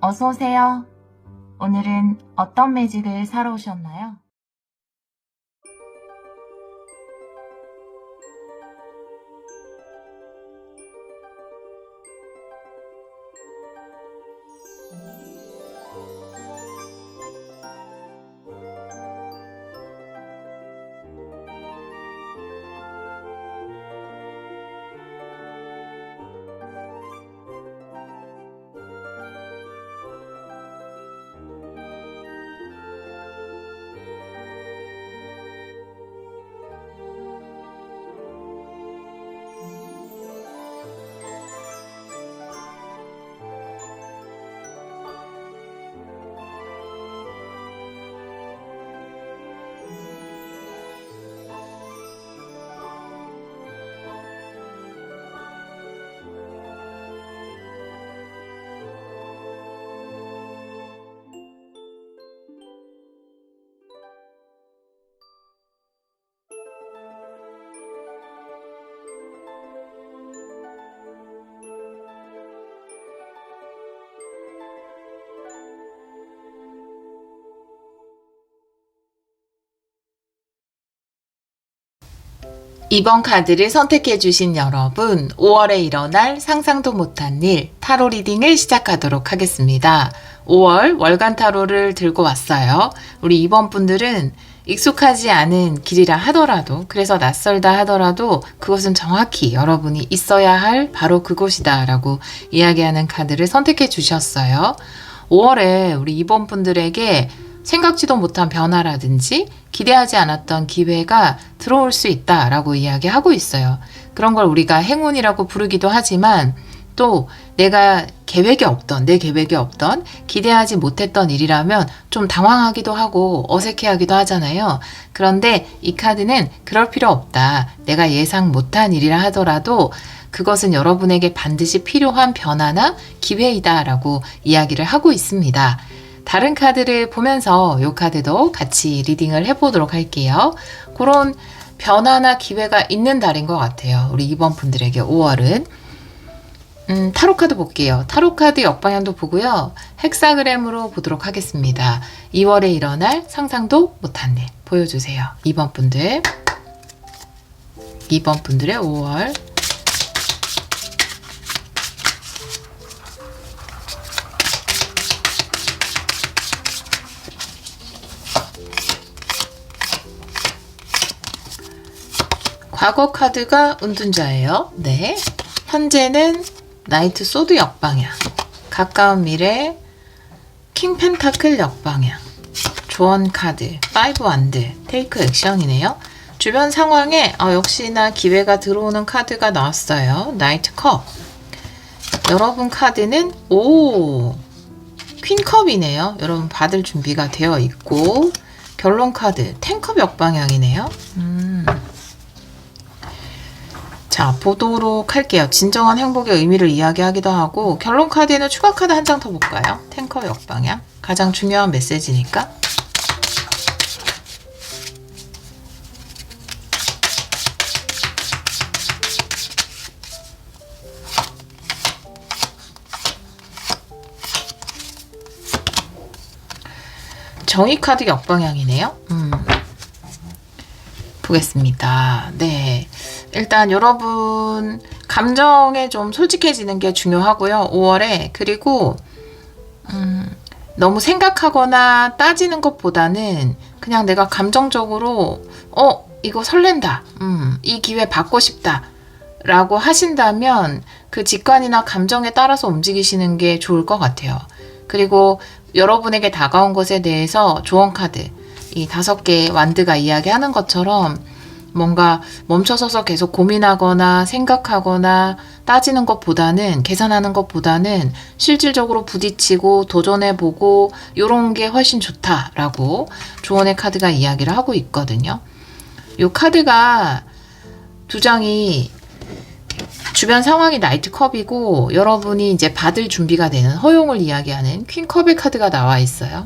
어서 오세요. 오늘은 어떤 매직을 사러 오셨나요? 이번 카드를 선택해 주신 여러분, 5월에 일어날 상상도 못한 일, 타로 리딩을 시작하도록 하겠습니다. 5월 월간 타로를 들고 왔어요. 우리 이번 분들은 익숙하지 않은 길이라 하더라도, 그래서 낯설다 하더라도 그것은 정확히 여러분이 있어야 할 바로 그곳이다 라고 이야기하는 카드를 선택해 주셨어요. 5월에 우리 이번 분들에게 생각지도 못한 변화라든지 기대하지 않았던 기회가 들어올 수 있다라고 이야기하고 있어요. 그런 걸 우리가 행운이라고 부르기도 하지만 또 내가 계획이 없던, 내 계획이 없던 기대하지 못했던 일이라면 좀 당황하기도 하고 어색해하기도 하잖아요. 그런데 이 카드는 그럴 필요 없다. 내가 예상 못한 일이라 하더라도 그것은 여러분에게 반드시 필요한 변화나 기회이다라고 이야기를 하고 있습니다. 다른 카드를 보면서 이 카드도 같이 리딩을 해보도록 할게요. 그런 변화나 기회가 있는 달인 것 같아요. 우리 이번 분들에게 5월은. 타로 카드 볼게요. 타로 카드 역방향도 보고요. 헥사그램으로 보도록 하겠습니다. 2월에 일어날 상상도 못한 일 보여주세요. 2번 분들. 2번 분들의 5월. 과거 카드가 운둔자예요. 네. 현재는 나이트 소드 역방향. 가까운 미래 킹 펜타클 역방향. 조언 카드 5 완드 테이크 액션이네요. 주변 상황에 역시나 기회가 들어오는 카드가 나왔어요. 나이트 컵. 여러분 카드는 퀸컵이네요. 여러분 받을 준비가 되어 있고 결론 카드 10컵 역방향이네요. 자, 보도록 할게요. 진정한 행복의 의미를 이야기하기도 하고 결론 카드에는 추가 카드 한 장 더 볼까요? 탱커 역방향. 가장 중요한 메시지니까. 정의 카드 역방향이네요. 보겠습니다. 네. 일단 여러분 감정에 좀 솔직해지는 게 중요하고요. 5월에. 그리고 너무 생각하거나 따지는 것보다는 그냥 내가 감정적으로 이거 설렌다. 이 기회 받고 싶다. 라고 하신다면 그 직관이나 감정에 따라서 움직이시는 게 좋을 것 같아요. 그리고 여러분에게 다가온 것에 대해서 조언 카드 이 5개의 완드가 이야기하는 것처럼 뭔가 멈춰서서 계속 고민하거나 생각하거나 따지는 것보다는 계산하는 것보다는 실질적으로 부딪히고 도전해보고 이런 게 훨씬 좋다라고 조언의 카드가 이야기를 하고 있거든요. 이 카드가 2장이 주변 상황이 나이트 컵이고 여러분이 이제 받을 준비가 되는 허용을 이야기하는 퀸컵의 카드가 나와 있어요.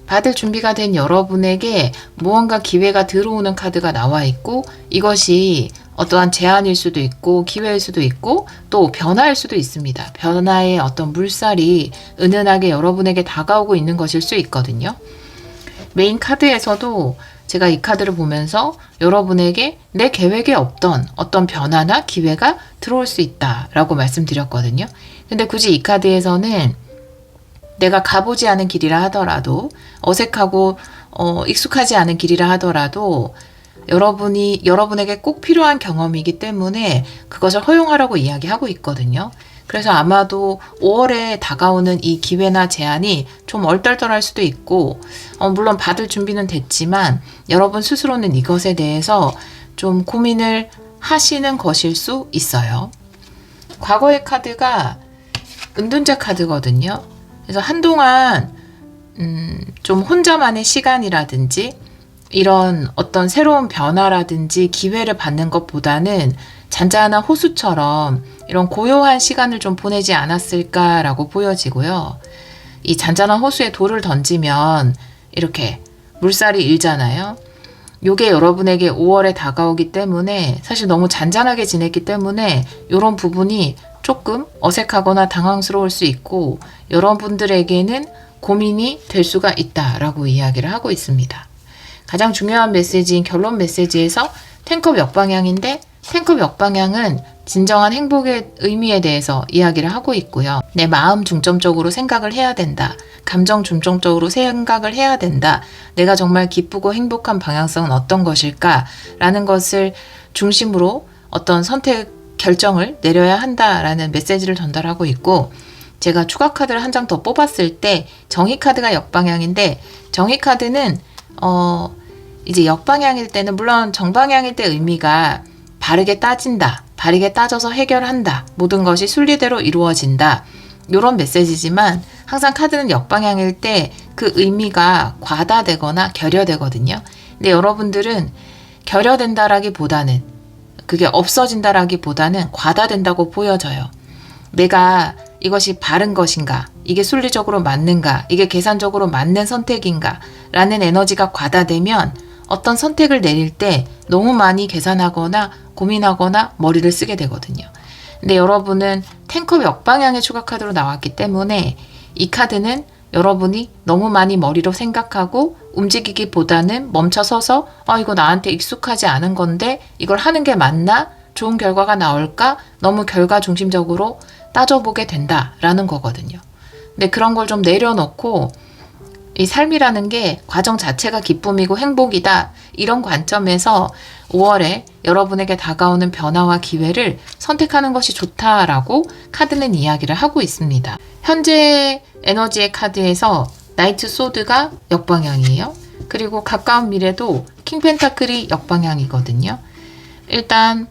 받을 준비가 된 여러분에게 무언가 기회가 들어오는 카드가 나와 있고 이것이 어떠한 제한일 수도 있고 기회일 수도 있고 또 변화일 수도 있습니다. 변화의 어떤 물살이 은은하게 여러분에게 다가오고 있는 것일 수 있거든요. 메인 카드에서도 제가 이 카드를 보면서 여러분에게 내 계획에 없던 어떤 변화나 기회가 들어올 수 있다라고 말씀드렸거든요. 근데 굳이 이 카드에서는 내가 가보지 않은 길이라 하더라도 어색하고 익숙하지 않은 길이라 하더라도 여러분에게 꼭 필요한 경험이기 때문에 그것을 허용하라고 이야기하고 있거든요. 그래서 아마도 5월에 다가오는 이 기회나 제안이 좀 얼떨떨할 수도 있고, 물론 받을 준비는 됐지만 여러분 스스로는 이것에 대해서 좀 고민을 하시는 것일 수 있어요. 과거의 카드가 은둔자 카드거든요. 그래서 한동안 좀 혼자만의 시간이라든지 이런 어떤 새로운 변화라든지 기회를 받는 것보다는 잔잔한 호수처럼 이런 고요한 시간을 좀 보내지 않았을까라고 보여지고요. 이 잔잔한 호수에 돌을 던지면 이렇게 물살이 일잖아요. 요게 여러분에게 5월에 다가오기 때문에 사실 너무 잔잔하게 지냈기 때문에 이런 부분이 조금 어색하거나 당황스러울 수 있고 여러분들에게는 고민이 될 수가 있다라고 이야기를 하고 있습니다. 가장 중요한 메시지인 결론 메시지에서 텐컵 역방향인데 텐컵 역방향은 진정한 행복의 의미에 대해서 이야기를 하고 있고요. 내 마음 중점적으로 생각을 해야 된다. 감정 중점적으로 생각을 해야 된다. 내가 정말 기쁘고 행복한 방향성은 어떤 것일까? 라는 것을 중심으로 어떤 선택 결정을 내려야 한다라는 메시지를 전달하고 있고 제가 추가 카드를 한 장 더 뽑았을 때 정의 카드가 역방향인데 정의 카드는 이제 역방향일 때는 물론 정방향일 때 의미가 바르게 따진다, 바르게 따져서 해결한다, 모든 것이 순리대로 이루어진다 이런 메시지지만 항상 카드는 역방향일 때 그 의미가 과다되거나 결여되거든요. 근데 여러분들은 결여된다라기보다는 그게 없어진다라기보다는 과다된다고 보여져요. 내가 이것이 바른 것인가? 이게 순리적으로 맞는가? 이게 계산적으로 맞는 선택인가? 라는 에너지가 과다되면 어떤 선택을 내릴 때 너무 많이 계산하거나 고민하거나 머리를 쓰게 되거든요. 근데 여러분은 텐컵 역방향의 추가 카드로 나왔기 때문에 이 카드는 여러분이 너무 많이 머리로 생각하고 움직이기보다는 멈춰서서 이거 나한테 익숙하지 않은 건데 이걸 하는 게 맞나? 좋은 결과가 나올까? 너무 결과 중심적으로 따져보게 된다라는 거거든요. 근데 그런 걸 좀 내려놓고 이 삶이라는 게 과정 자체가 기쁨이고 행복이다. 이런 관점에서 5월에 여러분에게 다가오는 변화와 기회를 선택하는 것이 좋다라고 카드는 이야기를 하고 있습니다. 현재 에너지의 카드에서 나이트 소드가 역방향이에요. 그리고 가까운 미래도 킹 펜타클이 역방향이거든요. 일단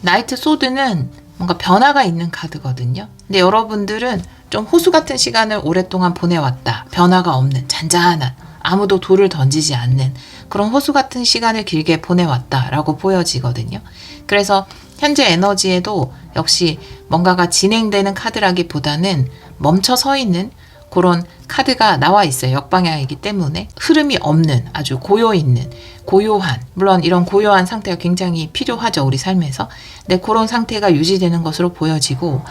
나이트 소드는 뭔가 변화가 있는 카드거든요. 근데 여러분들은 좀 호수 같은 시간을 오랫동안 보내왔다. 변화가 없는 잔잔한 아무도 돌을 던지지 않는 그런 호수 같은 시간을 길게 보내왔다라고 보여지거든요. 그래서 현재 에너지에도 역시 뭔가가 진행되는 카드라기보다는 멈춰 서 있는 그런 카드가 나와 있어요. 역방향이기 때문에 흐름이 없는 아주 고요있는 고요한 물론 이런 고요한 상태가 굉장히 필요하죠. 우리 삶에서. 근데 그런 상태가 유지되는 것으로 보여지고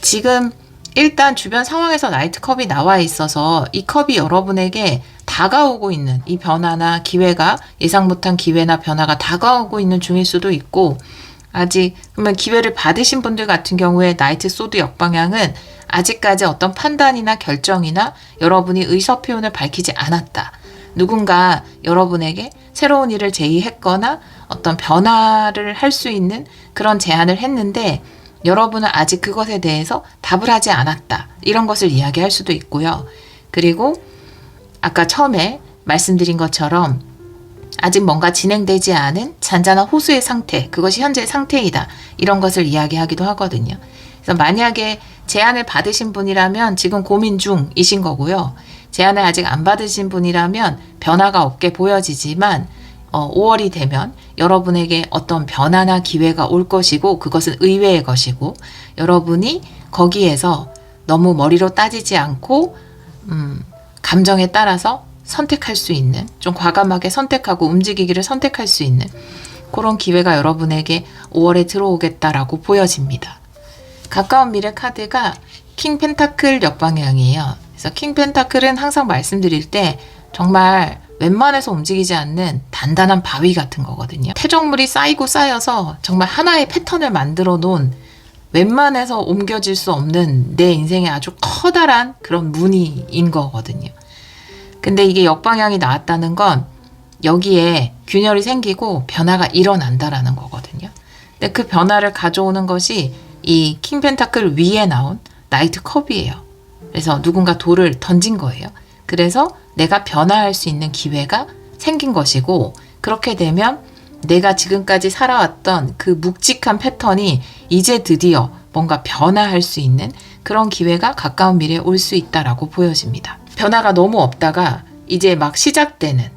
지금 일단 주변 상황에서 나이트컵이 나와 있어서 이 컵이 여러분에게 다가오고 있는 이 변화나 기회가 예상 못한 기회나 변화가 다가오고 있는 중일 수도 있고 아직 그러면 기회를 받으신 분들 같은 경우에 나이트 소드 역방향은 아직까지 어떤 판단이나 결정이나 여러분이 의사표현을 밝히지 않았다. 누군가 여러분에게 새로운 일을 제의했거나 어떤 변화를 할 수 있는 그런 제안을 했는데 여러분은 아직 그것에 대해서 답을 하지 않았다. 이런 것을 이야기할 수도 있고요. 그리고 아까 처음에 말씀드린 것처럼 아직 뭔가 진행되지 않은 잔잔한 호수의 상태, 그것이 현재의 상태이다. 이런 것을 이야기하기도 하거든요. 그래서 만약에 제안을 받으신 분이라면 지금 고민 중이신 거고요. 제안을 아직 안 받으신 분이라면 변화가 없게 보여지지만 5월이 되면 여러분에게 어떤 변화나 기회가 올 것이고 그것은 의외의 것이고 여러분이 거기에서 너무 머리로 따지지 않고 감정에 따라서 선택할 수 있는 좀 과감하게 선택하고 움직이기를 선택할 수 있는 그런 기회가 여러분에게 5월에 들어오겠다라고 보여집니다. 가까운 미래 카드가 킹 펜타클 역방향이에요. 그래서 킹 펜타클은 항상 말씀드릴 때 정말 웬만해서 움직이지 않는 단단한 바위 같은 거거든요. 퇴적물이 쌓이고 쌓여서 정말 하나의 패턴을 만들어 놓은 웬만해서 옮겨질 수 없는 내 인생의 아주 커다란 그런 무늬인 거거든요. 근데 이게 역방향이 나왔다는 건 여기에 균열이 생기고 변화가 일어난다라는 거거든요. 근데 그 변화를 가져오는 것이 이 킹 펜타클 위에 나온 나이트 컵이에요. 그래서 누군가 돌을 던진 거예요. 그래서 내가 변화할 수 있는 기회가 생긴 것이고, 그렇게 되면 내가 지금까지 살아왔던 그 묵직한 패턴이 이제 드디어 뭔가 변화할 수 있는 그런 기회가 가까운 미래에 올 수 있다라고 보여집니다. 변화가 너무 없다가 이제 막 시작되는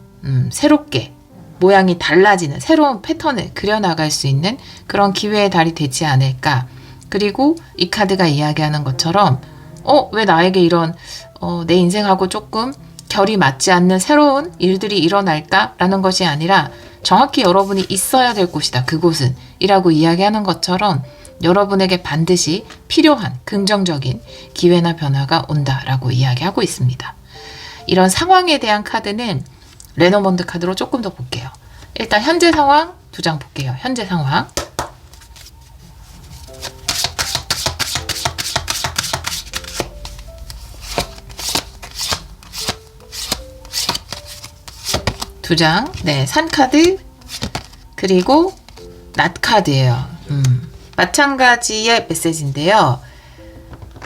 새롭게 모양이 달라지는 새로운 패턴을 그려나갈 수 있는 그런 기회의 달이 되지 않을까. 그리고 이 카드가 이야기하는 것처럼 왜 나에게 이런 내 인생하고 조금 결이 맞지 않는 새로운 일들이 일어날까라는 것이 아니라 정확히 여러분이 있어야 될 곳이다. 그곳은 이라고 이야기하는 것처럼 여러분에게 반드시 필요한 긍정적인 기회나 변화가 온다라고 이야기하고 있습니다. 이런 상황에 대한 카드는 레노먼드 카드로 조금 더 볼게요. 일단 현재 상황 2장 볼게요. 현재 상황. 두 장, 네, 산 카드, 그리고 낫 카드예요. 마찬가지의 메시지인데요.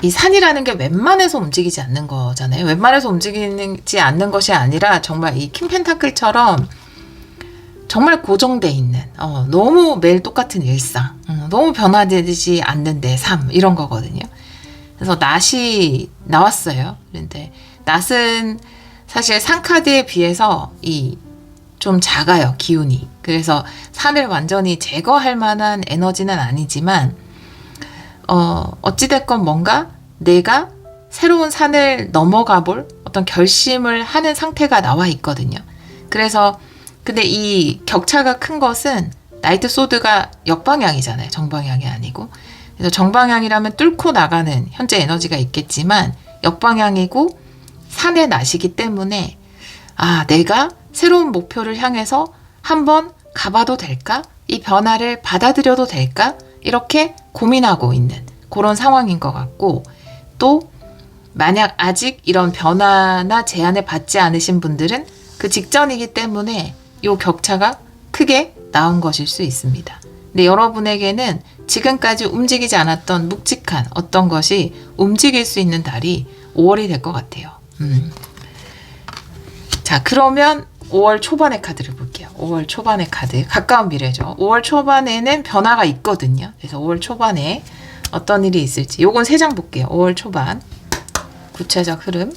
이 산이라는 게 웬만해서 움직이지 않는 거잖아요. 웬만해서 움직이지 않는 것이 아니라 정말 이 킹 펜타클처럼 정말 고정돼 있는, 너무 매일 똑같은 일상, 너무 변화되지 않는 내 삶, 이런 거거든요. 그래서 낫이 나왔어요. 그런데 낫은 사실 산 카드에 비해서 좀 작아요, 기운이. 그래서 산을 완전히 제거할 만한 에너지는 아니지만, 어찌됐건 뭔가 내가 새로운 산을 넘어가 볼 어떤 결심을 하는 상태가 나와 있거든요. 그래서, 근데 이 격차가 큰 것은 나이트 소드가 역방향이잖아요. 정방향이 아니고. 그래서 정방향이라면 뚫고 나가는 현재 에너지가 있겠지만, 역방향이고 산의 낫이기 때문에, 내가 새로운 목표를 향해서 한번 가봐도 될까? 이 변화를 받아들여도 될까? 이렇게 고민하고 있는 그런 상황인 것 같고, 또 만약 아직 이런 변화나 제안을 받지 않으신 분들은 그 직전이기 때문에 이 격차가 크게 나온 것일 수 있습니다. 근데 여러분에게는 지금까지 움직이지 않았던 묵직한 어떤 것이 움직일 수 있는 달이 5월이 될 것 같아요. 자, 그러면 5월 초반의 카드를 볼게요. 5월 초반의 카드. 가까운 미래죠. 5월 초반에는 변화가 있거든요. 그래서 5월 초반에 어떤 일이 있을지. 요건 3장 볼게요. 5월 초반. 구체적 흐름.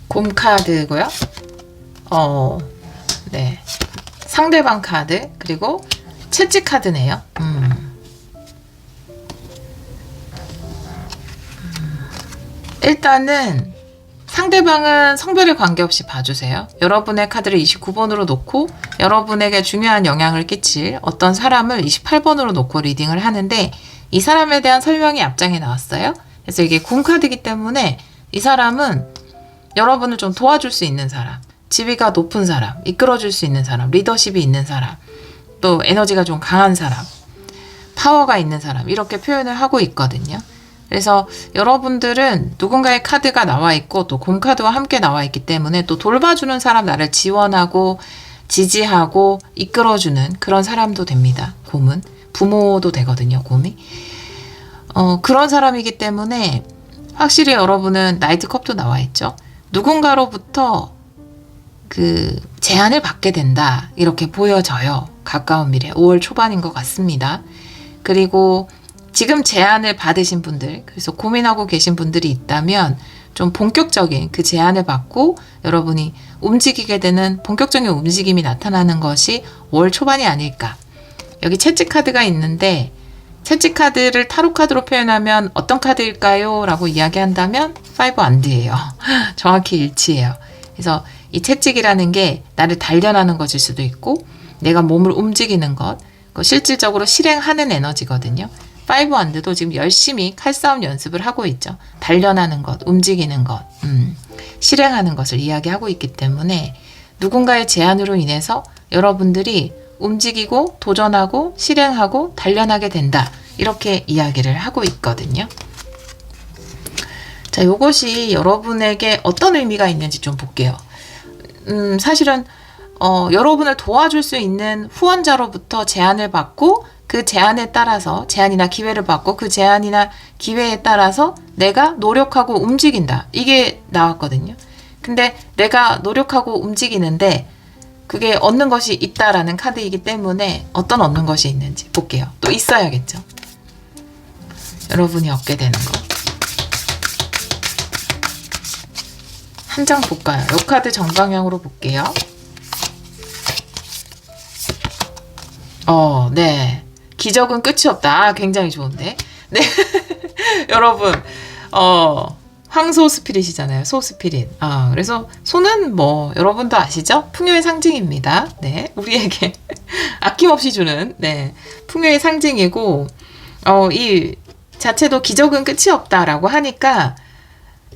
곰 카드고요. 네. 상대방 카드. 그리고 채찍 카드네요. 일단은 상대방은 성별에 관계없이 봐주세요. 여러분의 카드를 29번으로 놓고 여러분에게 중요한 영향을 끼칠 어떤 사람을 28번으로 놓고 리딩을 하는데, 이 사람에 대한 설명이 앞장에 나왔어요. 그래서 이게 궁 카드이기 때문에 이 사람은 여러분을 좀 도와줄 수 있는 사람, 지위가 높은 사람, 이끌어줄 수 있는 사람, 리더십이 있는 사람, 또 에너지가 좀 강한 사람, 파워가 있는 사람, 이렇게 표현을 하고 있거든요. 그래서 여러분들은 누군가의 카드가 나와 있고 또 곰 카드와 함께 나와 있기 때문에 또 돌봐주는 사람, 나를 지원하고 지지하고 이끌어주는 그런 사람도 됩니다. 곰은 부모도 되거든요. 곰이 그런 사람이기 때문에 확실히 여러분은 나이트 컵도 나와 있죠. 누군가로부터 그 제안을 받게 된다, 이렇게 보여져요. 가까운 미래 5월 초반인 것 같습니다. 그리고 지금 제안을 받으신 분들, 그래서 고민하고 계신 분들이 있다면 좀 본격적인 그 제안을 받고 여러분이 움직이게 되는 본격적인 움직임이 나타나는 것이 5월 초반이 아닐까. 여기 채찍 카드가 있는데 채찍 카드를 타로 카드로 표현하면 어떤 카드일까요? 라고 이야기한다면 5 안드예요. 정확히 일치해요. 그래서 이 채찍이라는 게 나를 단련하는 것일 수도 있고 내가 몸을 움직이는 것, 실질적으로 실행하는 에너지거든요. 5 안드도 지금 열심히 칼싸움 연습을 하고 있죠. 단련하는 것, 움직이는 것, 실행하는 것을 이야기하고 있기 때문에 누군가의 제안으로 인해서 여러분들이 움직이고 도전하고 실행하고 단련하게 된다. 이렇게 이야기를 하고 있거든요. 자, 이것이 여러분에게 어떤 의미가 있는지 좀 볼게요. 사실은 여러분을 도와줄 수 있는 후원자로부터 제안을 받고 그 제안에 따라서 제안이나 기회를 받고 그 제안이나 기회에 따라서 내가 노력하고 움직인다. 이게 나왔거든요. 근데 내가 노력하고 움직이는데 그게 얻는 것이 있다라는 카드이기 때문에 어떤 얻는 것이 있는지 볼게요. 또 있어야겠죠. 여러분이 얻게 되는 거. 한 장 볼까요? 이 카드 정방향으로 볼게요. 네. 기적은 끝이 없다. 굉장히 좋은데. 네. 여러분, 황소 스피릿이잖아요. 소 스피릿. 그래서 소는 뭐 여러분도 아시죠? 풍요의 상징입니다. 네, 우리에게 아낌없이 주는 풍요의 상징이고 이 자체도 기적은 끝이 없다라고 하니까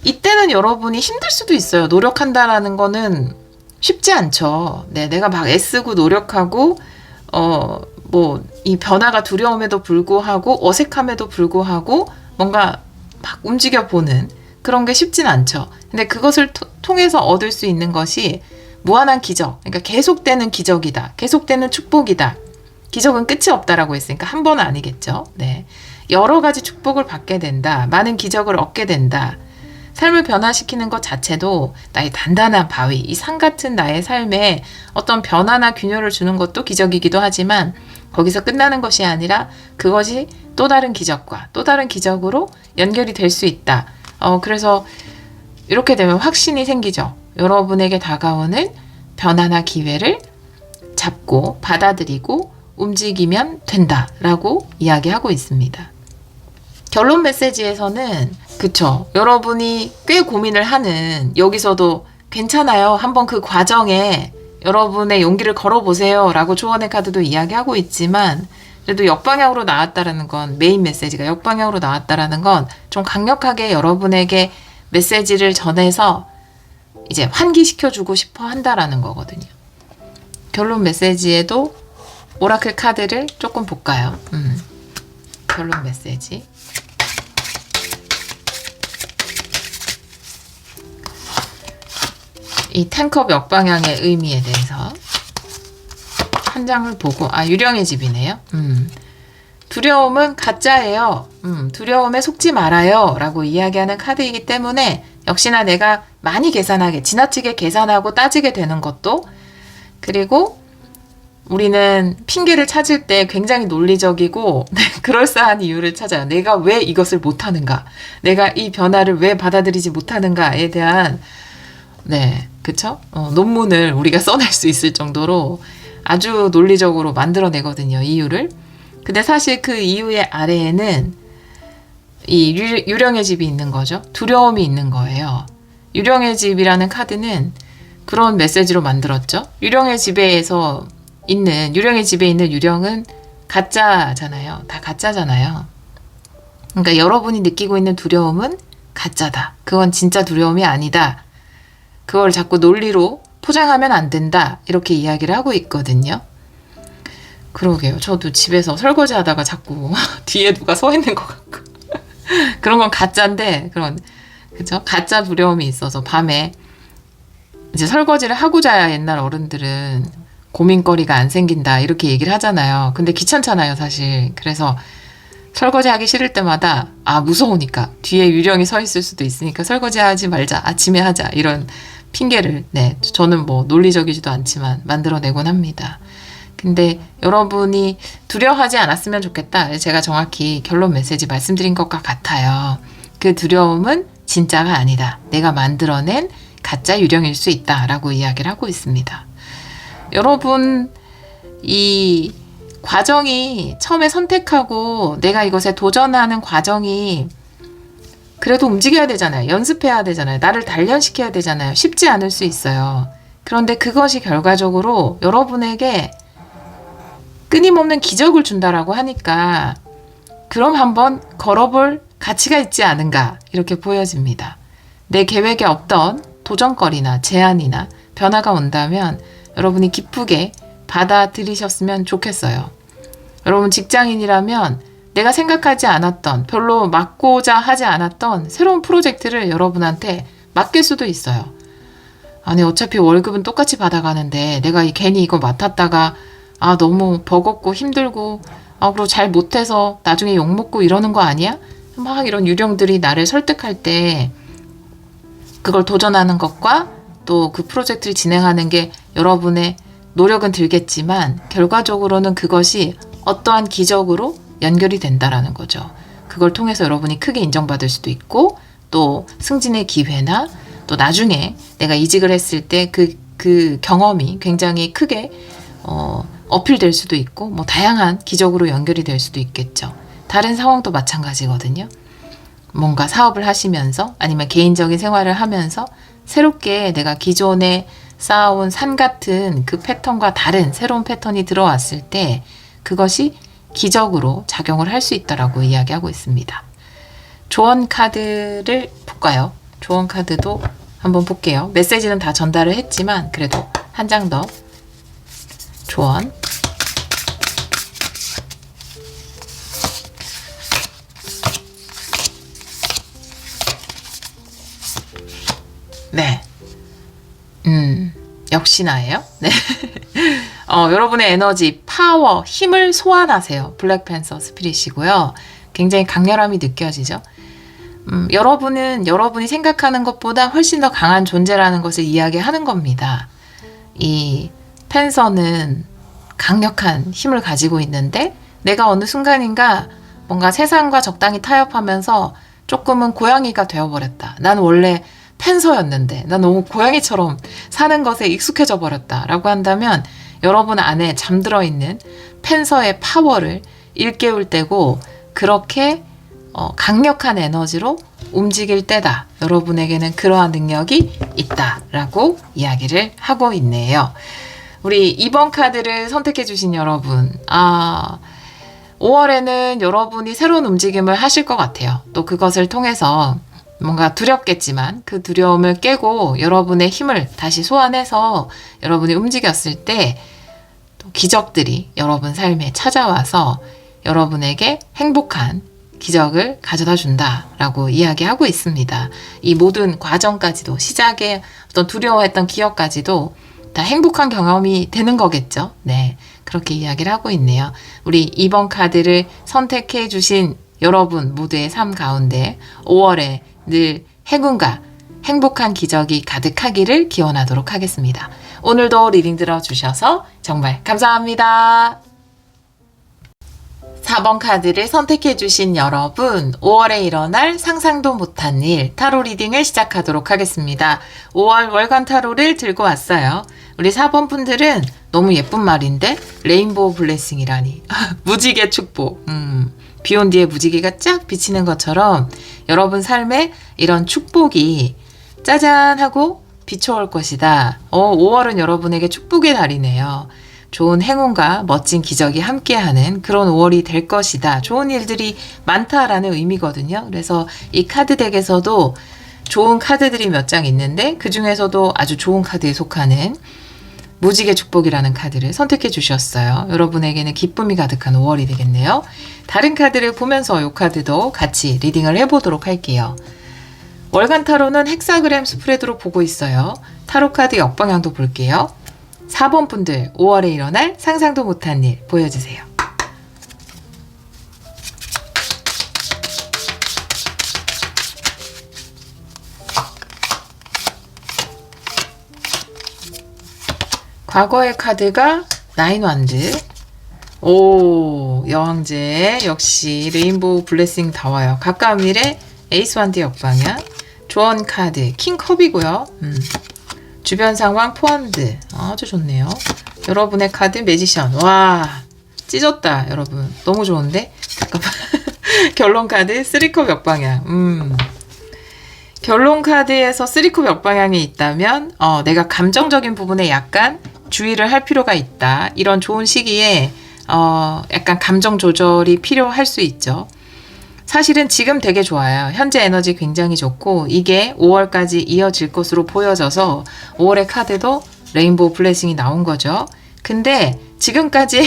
이때는 여러분이 힘들 수도 있어요. 노력한다라는 거는 쉽지 않죠. 네, 내가 막 애쓰고 노력하고 뭐 이 변화가 두려움에도 불구하고 어색함에도 불구하고 뭔가 막 움직여 보는 그런 게 쉽진 않죠. 근데 그것을 통해서 얻을 수 있는 것이 무한한 기적, 그러니까 계속되는 기적이다. 계속되는 축복이다. 기적은 끝이 없다라고 했으니까 한 번은 아니겠죠. 네. 여러 가지 축복을 받게 된다. 많은 기적을 얻게 된다. 삶을 변화시키는 것 자체도 나의 단단한 바위, 이 산 같은 나의 삶에 어떤 변화나 균열을 주는 것도 기적이기도 하지만 거기서 끝나는 것이 아니라 그것이 또 다른 기적과 또 다른 기적으로 연결이 될 수 있다. 그래서 이렇게 되면 확신이 생기죠. 여러분에게 다가오는 변화나 기회를 잡고 받아들이고 움직이면 된다라고 이야기하고 있습니다. 결론 메시지에서는 그쵸. 여러분이 꽤 고민을 하는 여기서도 괜찮아요. 한번 그 과정에 여러분의 용기를 걸어보세요. 라고 조언의 카드도 이야기하고 있지만 그래도 역방향으로 나왔다라는 건 메인 메시지가 역방향으로 나왔다라는 건 좀 강력하게 여러분에게 메시지를 전해서 이제 환기시켜주고 싶어 한다라는 거거든요. 결론 메시지에도 오라클 카드를 조금 볼까요? 결론 메시지. 이 텐컵 역방향의 의미에 대해서 한 장을 보고 유령의 집이네요. 두려움은 가짜예요. 두려움에 속지 말아요. 라고 이야기하는 카드이기 때문에 역시나 내가 많이 지나치게 계산하고 따지게 되는 것도 그리고 우리는 핑계를 찾을 때 굉장히 논리적이고 그럴싸한 이유를 찾아요. 내가 왜 이것을 못하는가? 내가 이 변화를 왜 받아들이지 못하는가에 대한 그쵸? 논문을 우리가 써낼 수 있을 정도로 아주 논리적으로 만들어내거든요. 이유를. 근데 사실 그 이유의 아래에는 이 유령의 집이 있는 거죠. 두려움이 있는 거예요. 유령의 집이라는 카드는 그런 메시지로 만들었죠. 유령의 집에 있는 유령은 가짜잖아요. 다 가짜잖아요. 그러니까 여러분이 느끼고 있는 두려움은 가짜다. 그건 진짜 두려움이 아니다. 그걸 자꾸 논리로 포장하면 안 된다. 이렇게 이야기를 하고 있거든요. 그러게요. 저도 집에서 설거지 하다가 자꾸 뒤에 누가 서 있는 것 같고. 그런 건 가짜인데, 그죠? 가짜 두려움이 있어서 밤에 이제 설거지를 하고 자야 옛날 어른들은 고민거리가 안 생긴다. 이렇게 얘기를 하잖아요. 근데 귀찮잖아요, 사실. 그래서 설거지 하기 싫을 때마다, 무서우니까. 뒤에 유령이 서 있을 수도 있으니까 설거지 하지 말자. 아침에 하자. 이런 핑계를, 저는 뭐 논리적이지도 않지만 만들어내곤 합니다. 근데 여러분이 두려워하지 않았으면 좋겠다. 제가 정확히 결론 메시지 말씀드린 것과 같아요. 그 두려움은 진짜가 아니다. 내가 만들어낸 가짜 유령일 수 있다. 라고 이야기를 하고 있습니다. 여러분, 이 과정이 처음에 선택하고 내가 이것에 도전하는 과정이 그래도 움직여야 되잖아요. 연습해야 되잖아요. 나를 단련시켜야 되잖아요. 쉽지 않을 수 있어요. 그런데 그것이 결과적으로 여러분에게 끊임없는 기적을 준다라고 하니까 그럼 한번 걸어볼 가치가 있지 않은가 이렇게 보여집니다. 내 계획에 없던 도전거리나 제안이나 변화가 온다면 여러분이 기쁘게 받아들이셨으면 좋겠어요. 여러분 직장인이라면 내가 생각하지 않았던 별로 맡고자 하지 않았던 새로운 프로젝트를 여러분한테 맡길 수도 있어요. 아니 어차피 월급은 똑같이 받아가는데 내가 괜히 이거 맡았다가 너무 버겁고 힘들고 그리고 잘 못해서 나중에 욕먹고 이러는 거 아니야? 막 이런 유령들이 나를 설득할 때 그걸 도전하는 것과 또 그 프로젝트를 진행하는 게 여러분의 노력은 들겠지만 결과적으로는 그것이 어떠한 기적으로 연결이 된다라는 거죠. 그걸 통해서 여러분이 크게 인정받을 수도 있고 또 승진의 기회나 또 나중에 내가 이직을 했을 때 그 경험이 굉장히 크게 어필될 수도 있고 뭐 다양한 기적으로 연결이 될 수도 있겠죠. 다른 상황도 마찬가지거든요. 뭔가 사업을 하시면서 아니면 개인적인 생활을 하면서 새롭게 내가 기존에 쌓아온 산 같은 그 패턴과 다른 새로운 패턴이 들어왔을 때 그것이 기적으로 작용을 할 수 있다라고 이야기하고 있습니다. 조언 카드를 볼까요? 조언 카드도 한번 볼게요. 메시지는 다 전달을 했지만 그래도 한 장 더 조언. 네. 역시나예요. 네. 여러분의 에너지, 파워, 힘을 소환하세요. 블랙팬서 스피릿이고요. 굉장히 강렬함이 느껴지죠. 여러분이 생각하는 것보다 훨씬 더 강한 존재라는 것을 이야기하는 겁니다. 이 팬서는 강력한 힘을 가지고 있는데 내가 어느 순간인가 뭔가 세상과 적당히 타협하면서 조금은 고양이가 되어버렸다. 난 원래 팬서였는데 난 너무 고양이처럼 사는 것에 익숙해져 버렸다 라고 한다면 여러분 안에 잠들어 있는 팬서의 파워를 일깨울 때고 그렇게 강력한 에너지로 움직일 때다. 여러분에게는 그러한 능력이 있다라고 이야기를 하고 있네요. 우리 2번 카드를 선택해 주신 여러분 5월에는 여러분이 새로운 움직임을 하실 것 같아요. 또 그것을 통해서 뭔가 두렵겠지만 그 두려움을 깨고 여러분의 힘을 다시 소환해서 여러분이 움직였을 때 또 기적들이 여러분 삶에 찾아와서 여러분에게 행복한 기적을 가져다 준다라고 이야기하고 있습니다. 이 모든 과정까지도 시작에 어떤 두려워했던 기억까지도 다 행복한 경험이 되는 거겠죠. 네, 그렇게 이야기를 하고 있네요. 우리 2번 카드를 선택해 주신 여러분 모두의 삶 가운데 5월에 늘 행운과 행복한 기적이 가득하기를 기원하도록 하겠습니다. 오늘도 리딩 들어주셔서 정말 감사합니다. 4번 카드를 선택해 주신 여러분 5월에 일어날 상상도 못한 일 타로 리딩을 시작하도록 하겠습니다. 5월 월간 타로를 들고 왔어요. 우리 4번 분들은 너무 예쁜 말인데 레인보우 블레싱이라니 무지개 축복 비온 뒤에 무지개가 쫙 비치는 것처럼 여러분 삶에 이런 축복이 짜잔 하고 비춰올 것이다. 5월은 여러분에게 축복의 달이네요. 좋은 행운과 멋진 기적이 함께하는 그런 5월이 될 것이다. 좋은 일들이 많다라는 의미거든요. 그래서 이 카드 덱에서도 좋은 카드들이 몇 장 있는데 그 중에서도 아주 좋은 카드에 속하는 무지개 축복이라는 카드를 선택해 주셨어요. 여러분에게는 기쁨이 가득한 5월이 되겠네요. 다른 카드를 보면서 이 카드도 같이 리딩을 해보도록 할게요. 월간 타로는 헥사그램 스프레드로 보고 있어요. 타로 카드 역방향도 볼게요. 4번 분들 5월에 일어날 상상도 못한 일 보여주세요. 과거의 카드가 나인 완드. 오, 여왕제 역시 레인보우 블레싱 다 와요. 가까운 미래 에이스 완드 역방향. 조언 카드 킹컵이고요. 주변 상황 포함드 아주 좋네요. 여러분의 카드 매지션. 와, 찢었다, 여러분. 너무 좋은데? 잠깐만. 결론 카드 3컵 역방향. 결론 카드에서 3컵 역방향이 있다면 내가 감정적인 부분에 약간 주의를 할 필요가 있다. 이런 좋은 시기에 약간 감정 조절이 필요할 수 있죠. 사실은 지금 되게 좋아요. 현재 에너지 굉장히 좋고 이게 5월까지 이어질 것으로 보여져서 5월의 카드도 레인보우 블레싱이 나온 거죠. 근데 지금까지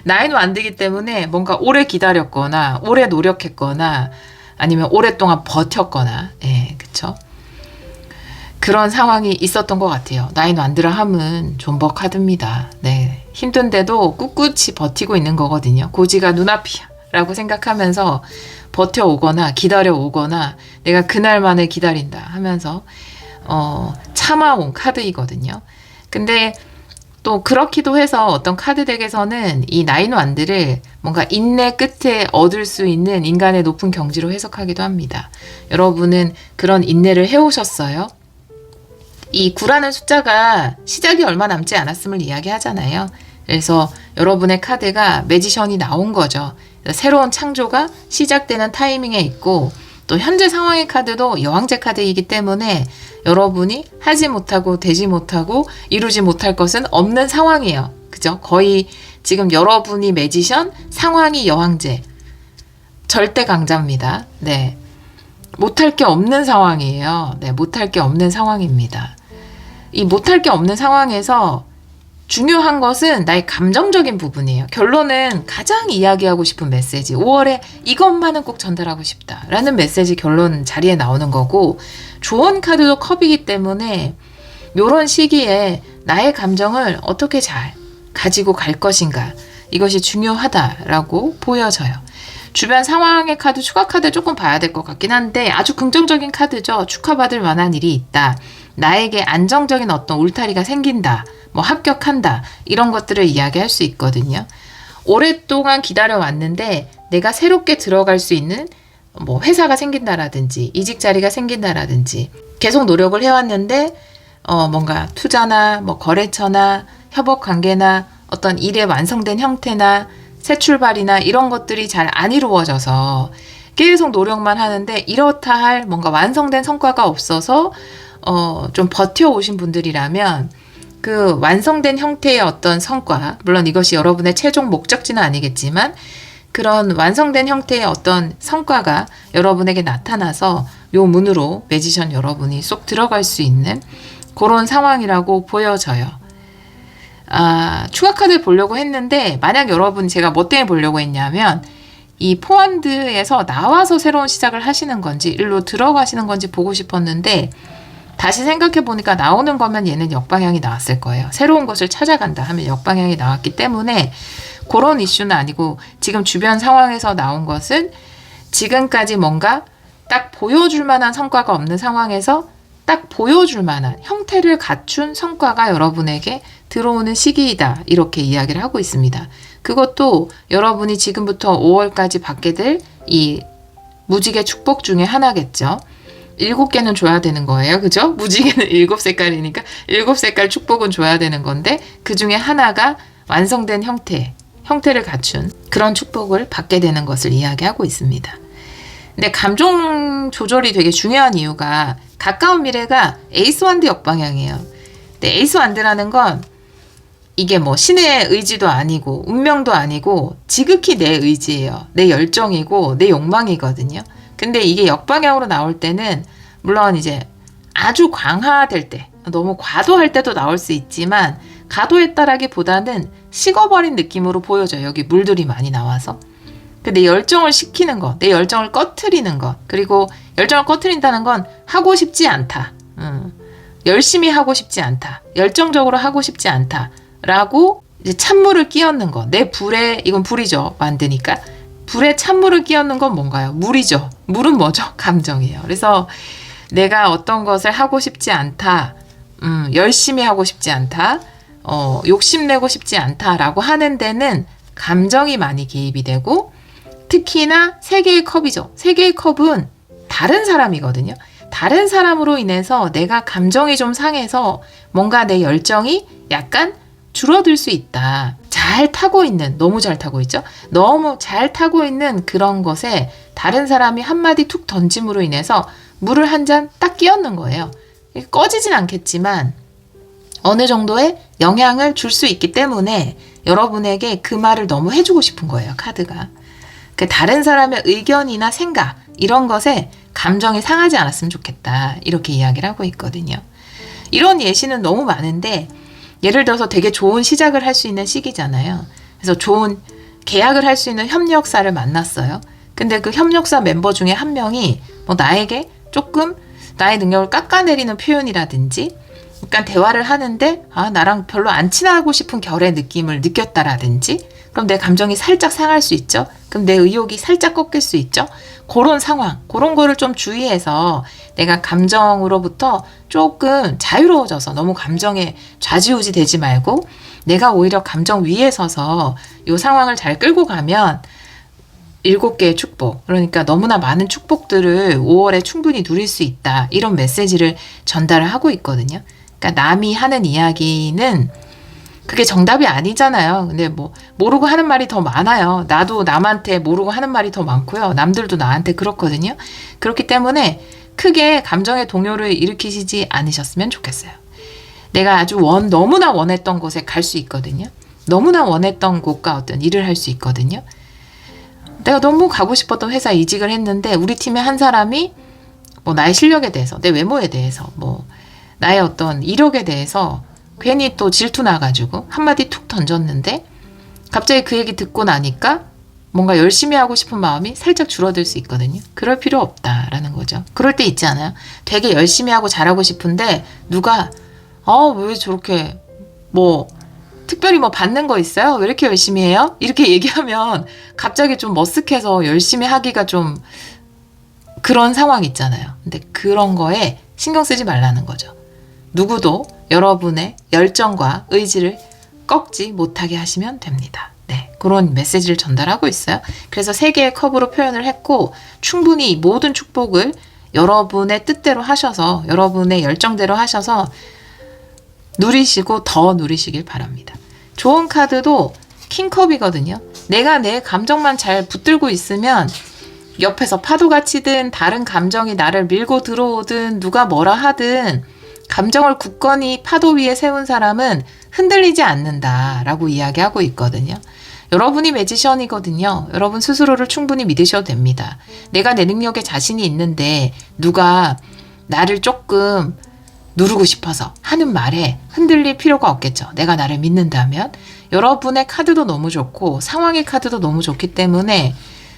9 완드이기 때문에 뭔가 오래 기다렸거나 오래 노력했거나 아니면 오랫동안 버텼거나 그쵸? 그런 상황이 있었던 것 같아요. 9 완드라 함은 존버 카드입니다. 네, 힘든데도 꿋꿋이 버티고 있는 거거든요. 고지가 눈앞이야 라고 생각하면서 버텨오거나 기다려오거나 내가 그날만을 기다린다 하면서 참아온 카드이거든요. 근데 또 그렇기도 해서 어떤 카드 덱에서는 이 9 완드를 뭔가 인내 끝에 얻을 수 있는 인간의 높은 경지로 해석하기도 합니다. 여러분은 그런 인내를 해오셨어요? 이 9라는 숫자가 시작이 얼마 남지 않았음을 이야기하잖아요. 그래서 여러분의 카드가 매지션이 나온 거죠. 새로운 창조가 시작되는 타이밍에 있고 또 현재 상황의 카드도 여왕제 카드이기 때문에 여러분이 하지 못하고 되지 못하고 이루지 못할 것은 없는 상황이에요. 그죠? 거의 지금 여러분이 매지션, 상황이 여왕제. 절대 강자입니다. 네. 못할 게 없는 상황이에요. 네, 못할 게 없는 상황입니다. 이 못할 게 없는 상황에서 중요한 것은 나의 감정적인 부분이에요. 결론은 가장 이야기하고 싶은 메시지. 5월에 이것만은 꼭 전달하고 싶다. 라는 메시지 결론 자리에 나오는 거고 조언 카드도 컵이기 때문에 이런 시기에 나의 감정을 어떻게 잘 가지고 갈 것인가. 이것이 중요하다라고 보여져요. 주변 상황의 카드, 추가 카드 조금 봐야 될 것 같긴 한데 아주 긍정적인 카드죠. 축하받을 만한 일이 있다. 나에게 안정적인 어떤 울타리가 생긴다. 뭐 합격한다. 이런 것들을 이야기할 수 있거든요. 오랫동안 기다려왔는데 내가 새롭게 들어갈 수 있는 뭐 회사가 생긴다라든지 이직 자리가 생긴다라든지 계속 노력을 해왔는데 뭔가 투자나 뭐 거래처나 협업 관계나 어떤 일의 완성된 형태나 새 출발이나 이런 것들이 잘 안 이루어져서 계속 노력만 하는데 이렇다 할 뭔가 완성된 성과가 없어서 좀 버텨오신 분들이라면 그 완성된 형태의 어떤 성과, 물론 이것이 여러분의 최종 목적지는 아니겠지만 그런 완성된 형태의 어떤 성과가 여러분에게 나타나서 요 문으로 매지션 여러분이 쏙 들어갈 수 있는 그런 상황이라고 보여져요. 추가 카드 보려고 했는데 만약 여러분 제가 뭐 때문에 보려고 했냐면 이 포핸드에서 나와서 새로운 시작을 하시는 건지 일로 들어가시는 건지 보고 싶었는데 다시 생각해보니까 나오는 거면 얘는 역방향이 나왔을 거예요. 새로운 것을 찾아간다 하면 역방향이 나왔기 때문에 그런 이슈는 아니고 지금 주변 상황에서 나온 것은 지금까지 뭔가 딱 보여줄 만한 성과가 없는 상황에서 딱 보여줄 만한 형태를 갖춘 성과가 여러분에게 들어오는 시기이다. 이렇게 이야기를 하고 있습니다. 그것도 여러분이 지금부터 5월까지 받게 될 이 무지개 축복 중에 하나겠죠. 7개는 줘야 되는 거예요. 그죠? 무지개는 7색깔이니까 7색깔 축복은 줘야 되는 건데 그 중에 하나가 완성된 형태를 갖춘 그런 축복을 받게 되는 것을 이야기하고 있습니다. 근데 감정 조절이 되게 중요한 이유가 가까운 미래가 에이스 완드 역방향이에요. 근데 에이스 완드라는 건 이게 뭐 신의 의지도 아니고 운명도 아니고 지극히 내 의지예요. 내 열정이고 내 욕망이거든요. 근데 이게 역방향으로 나올 때는 물론 이제 아주 강화될 때 너무 과도할 때도 나올 수 있지만 과도했다라기보다는 식어버린 느낌으로 보여져요. 여기 물들이 많이 나와서. 내 열정을 식히는 것, 내 열정을 꺼트리는 것, 그리고 열정을 꺼트린다는 건 하고 싶지 않다. 열심히 하고 싶지 않다. 열정적으로 하고 싶지 않다. 라고 이제 찬물을 끼얹는 것. 내 불에, 이건 불이죠. 만드니까. 불에 찬물을 끼얹는 건 뭔가요? 물이죠. 물은 뭐죠? 감정이에요. 그래서 내가 어떤 것을 하고 싶지 않다. 열심히 하고 싶지 않다. 욕심내고 싶지 않다라고 하는 데는 감정이 많이 개입이 되고 특히나 3개의 컵이죠. 3개의 컵은 다른 사람이거든요. 다른 사람으로 인해서 내가 감정이 좀 상해서 뭔가 내 열정이 약간 줄어들 수 있다. 자, 잘 타고 있는, 너무 잘 타고 있죠? 너무 잘 타고 있는 그런 것에 다른 사람이 한마디 툭 던짐으로 인해서 물을 한 잔 딱 끼얹는 거예요. 꺼지진 않겠지만 어느 정도의 영향을 줄 수 있기 때문에 여러분에게 그 말을 너무 해주고 싶은 거예요, 카드가. 그 다른 사람의 의견이나 생각, 이런 것에 감정이 상하지 않았으면 좋겠다. 이렇게 이야기를 하고 있거든요. 이런 예시는 너무 많은데, 예를 들어서 되게 좋은 시작을 할 수 있는 시기잖아요. 그래서 좋은 계약을 할 수 있는 협력사를 만났어요. 근데 그 협력사 멤버 중에 한 명이 뭐 나에게 조금 나의 능력을 깎아내리는 표현이라든지, 약간 대화를 하는데 나랑 별로 안 친하고 싶은 결의 느낌을 느꼈다라든지, 그럼 내 감정이 살짝 상할 수 있죠. 그럼 내 의욕이 살짝 꺾일 수 있죠. 그런 상황, 그런 거를 좀 주의해서 내가 감정으로부터 조금 자유로워져서 너무 감정에 좌지우지 되지 말고 내가 오히려 감정 위에 서서 이 상황을 잘 끌고 가면 7개의 축복, 그러니까 너무나 많은 축복들을 5월에 충분히 누릴 수 있다. 이런 메시지를 전달을 하고 있거든요. 그러니까 남이 하는 이야기는 그게 정답이 아니잖아요. 근데 뭐 모르고 하는 말이 더 많아요. 나도 남한테 모르고 하는 말이 더 많고요. 남들도 나한테 그렇거든요. 그렇기 때문에 크게 감정의 동요를 일으키시지 않으셨으면 좋겠어요. 내가 아주 너무나 원했던 곳에 갈 수 있거든요. 너무나 원했던 곳과 어떤 일을 할 수 있거든요. 내가 너무 가고 싶었던 회사에 이직을 했는데 우리 팀의 한 사람이 뭐 나의 실력에 대해서, 내 외모에 대해서, 뭐 나의 어떤 이력에 대해서 괜히 또 질투 나가지고 한마디 툭 던졌는데 갑자기 그 얘기 듣고 나니까 뭔가 열심히 하고 싶은 마음이 살짝 줄어들 수 있거든요. 그럴 필요 없다라는 거죠. 그럴 때 있지 않아요? 되게 열심히 하고 잘하고 싶은데 누가 왜 저렇게 뭐 특별히 뭐 받는 거 있어요? 왜 이렇게 열심히 해요? 이렇게 얘기하면 갑자기 좀 머쓱해서 열심히 하기가 좀 그런 상황 있잖아요. 근데 그런 거에 신경 쓰지 말라는 거죠. 누구도 여러분의 열정과 의지를 꺾지 못하게 하시면 됩니다. 네, 그런 메시지를 전달하고 있어요. 그래서 3개의 컵으로 표현을 했고 충분히 모든 축복을 여러분의 뜻대로 하셔서 여러분의 열정대로 하셔서 누리시고 더 누리시길 바랍니다. 좋은 카드도 킹컵이거든요. 내가 내 감정만 잘 붙들고 있으면 옆에서 파도가 치든 다른 감정이 나를 밀고 들어오든 누가 뭐라 하든 감정을 굳건히 파도 위에 세운 사람은 흔들리지 않는다라고 이야기하고 있거든요. 여러분이 매지션이거든요. 여러분 스스로를 충분히 믿으셔도 됩니다. 내가 내 능력에 자신이 있는데 누가 나를 조금 누르고 싶어서 하는 말에 흔들릴 필요가 없겠죠. 내가 나를 믿는다면. 여러분의 카드도 너무 좋고 상황의 카드도 너무 좋기 때문에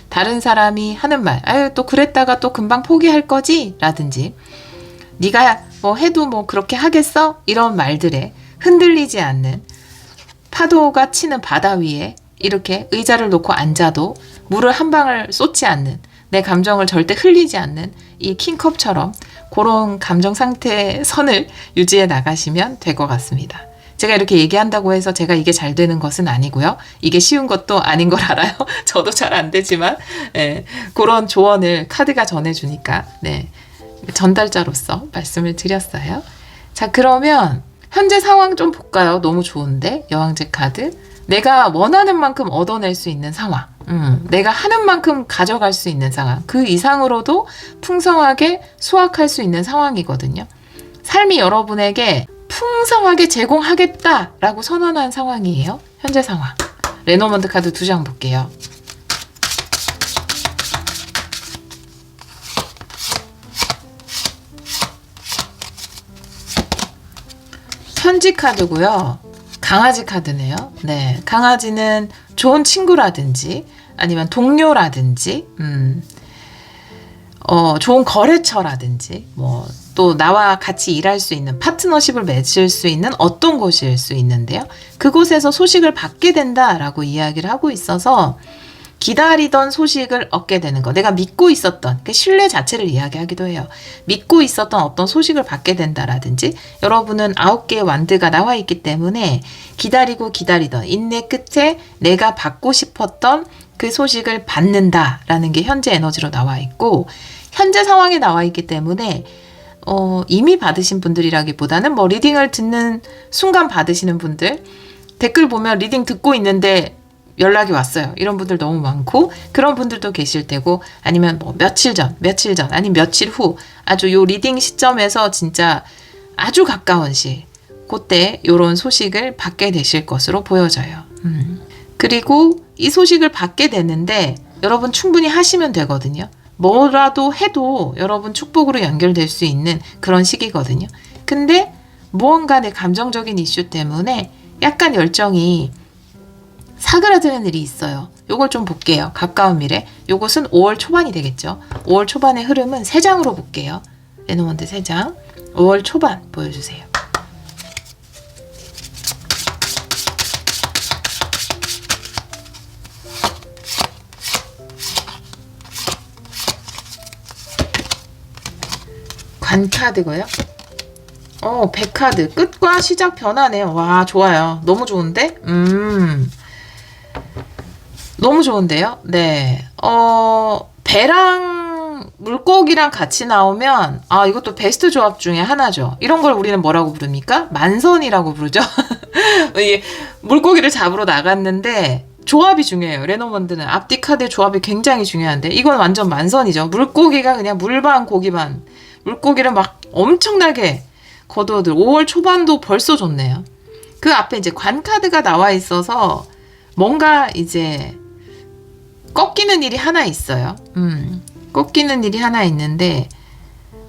다른 사람이 하는 말, 또 그랬다가 또 금방 포기할 거지? 라든지 네가 뭐 해도 뭐 그렇게 하겠어? 이런 말들에 흔들리지 않는, 파도가 치는 바다 위에 이렇게 의자를 놓고 앉아도 물을 한 방울 쏟지 않는, 내 감정을 절대 흘리지 않는 이 킹컵처럼 그런 감정 상태의 선을 유지해 나가시면 될 것 같습니다. 제가 이렇게 얘기한다고 해서 제가 이게 잘 되는 것은 아니고요. 이게 쉬운 것도 아닌 걸 알아요. 저도 잘 안 되지만 그런 조언을 카드가 전해주니까 전달자로서 말씀을 드렸어요. 자, 그러면 현재 상황 좀 볼까요? 너무 좋은데 여왕제 카드. 내가 원하는 만큼 얻어낼 수 있는 상황, 내가 하는 만큼 가져갈 수 있는 상황, 그 이상으로도 풍성하게 수확할 수 있는 상황이거든요. 삶이 여러분에게 풍성하게 제공하겠다라고 선언한 상황이에요. 현재 상황. 레노먼드 카드 2장 볼게요. 편지 카드고요. 강아지 카드네요. 네, 강아지는 좋은 친구라든지 아니면 동료라든지 좋은 거래처라든지 뭐 또 나와 같이 일할 수 있는 파트너십을 맺을 수 있는 어떤 곳일 수 있는데요. 그곳에서 소식을 받게 된다라고 이야기를 하고 있어서 기다리던 소식을 얻게 되는 거. 내가 믿고 있었던 그 신뢰 자체를 이야기하기도 해요. 믿고 있었던 어떤 소식을 받게 된다라든지 여러분은 9개의 완드가 나와 있기 때문에 기다리던 인내 끝에 내가 받고 싶었던 그 소식을 받는다라는 게 현재 에너지로 나와 있고 현재 상황에 나와 있기 때문에 이미 받으신 분들이라기보다는 뭐 리딩을 듣는 순간 받으시는 분들 댓글 보면 리딩 듣고 있는데 연락이 왔어요. 이런 분들 너무 많고, 그런 분들도 계실 테고, 아니면 뭐 며칠 전, 아니면 며칠 후, 아주 요 리딩 시점에서 진짜 아주 가까운 시, 그때 요런 소식을 받게 되실 것으로 보여져요. 그리고 이 소식을 받게 되는데 여러분 충분히 하시면 되거든요. 뭐라도 해도 여러분 축복으로 연결될 수 있는 그런 시기거든요. 근데 무언가 내 감정적인 이슈 때문에 약간 열정이 사그라드는 일이 있어요. 요걸 좀 볼게요. 가까운 미래. 요것은 5월 초반이 되겠죠. 5월 초반의 흐름은 3장으로 볼게요. 레노먼드 3장. 5월 초반 보여주세요. 관카드고요. 100카드. 끝과 시작 변화네요. 와, 좋아요. 너무 좋은데? 너무 좋은데요? 네. 배랑 물고기랑 같이 나오면, 이것도 베스트 조합 중에 하나죠. 이런 걸 우리는 뭐라고 부릅니까? 만선이라고 부르죠. 물고기를 잡으러 나갔는데, 조합이 중요해요. 레노먼드는 앞뒤 카드의 조합이 굉장히 중요한데, 이건 완전 만선이죠. 물고기가 그냥 물반 고기반. 물고기를 막 엄청나게 거두어들. 5월 초반도 벌써 좋네요. 그 앞에 이제 관카드가 나와 있어서 뭔가 이제 꺾이는 일이 하나 있어요. 꺾이는 일이 하나 있는데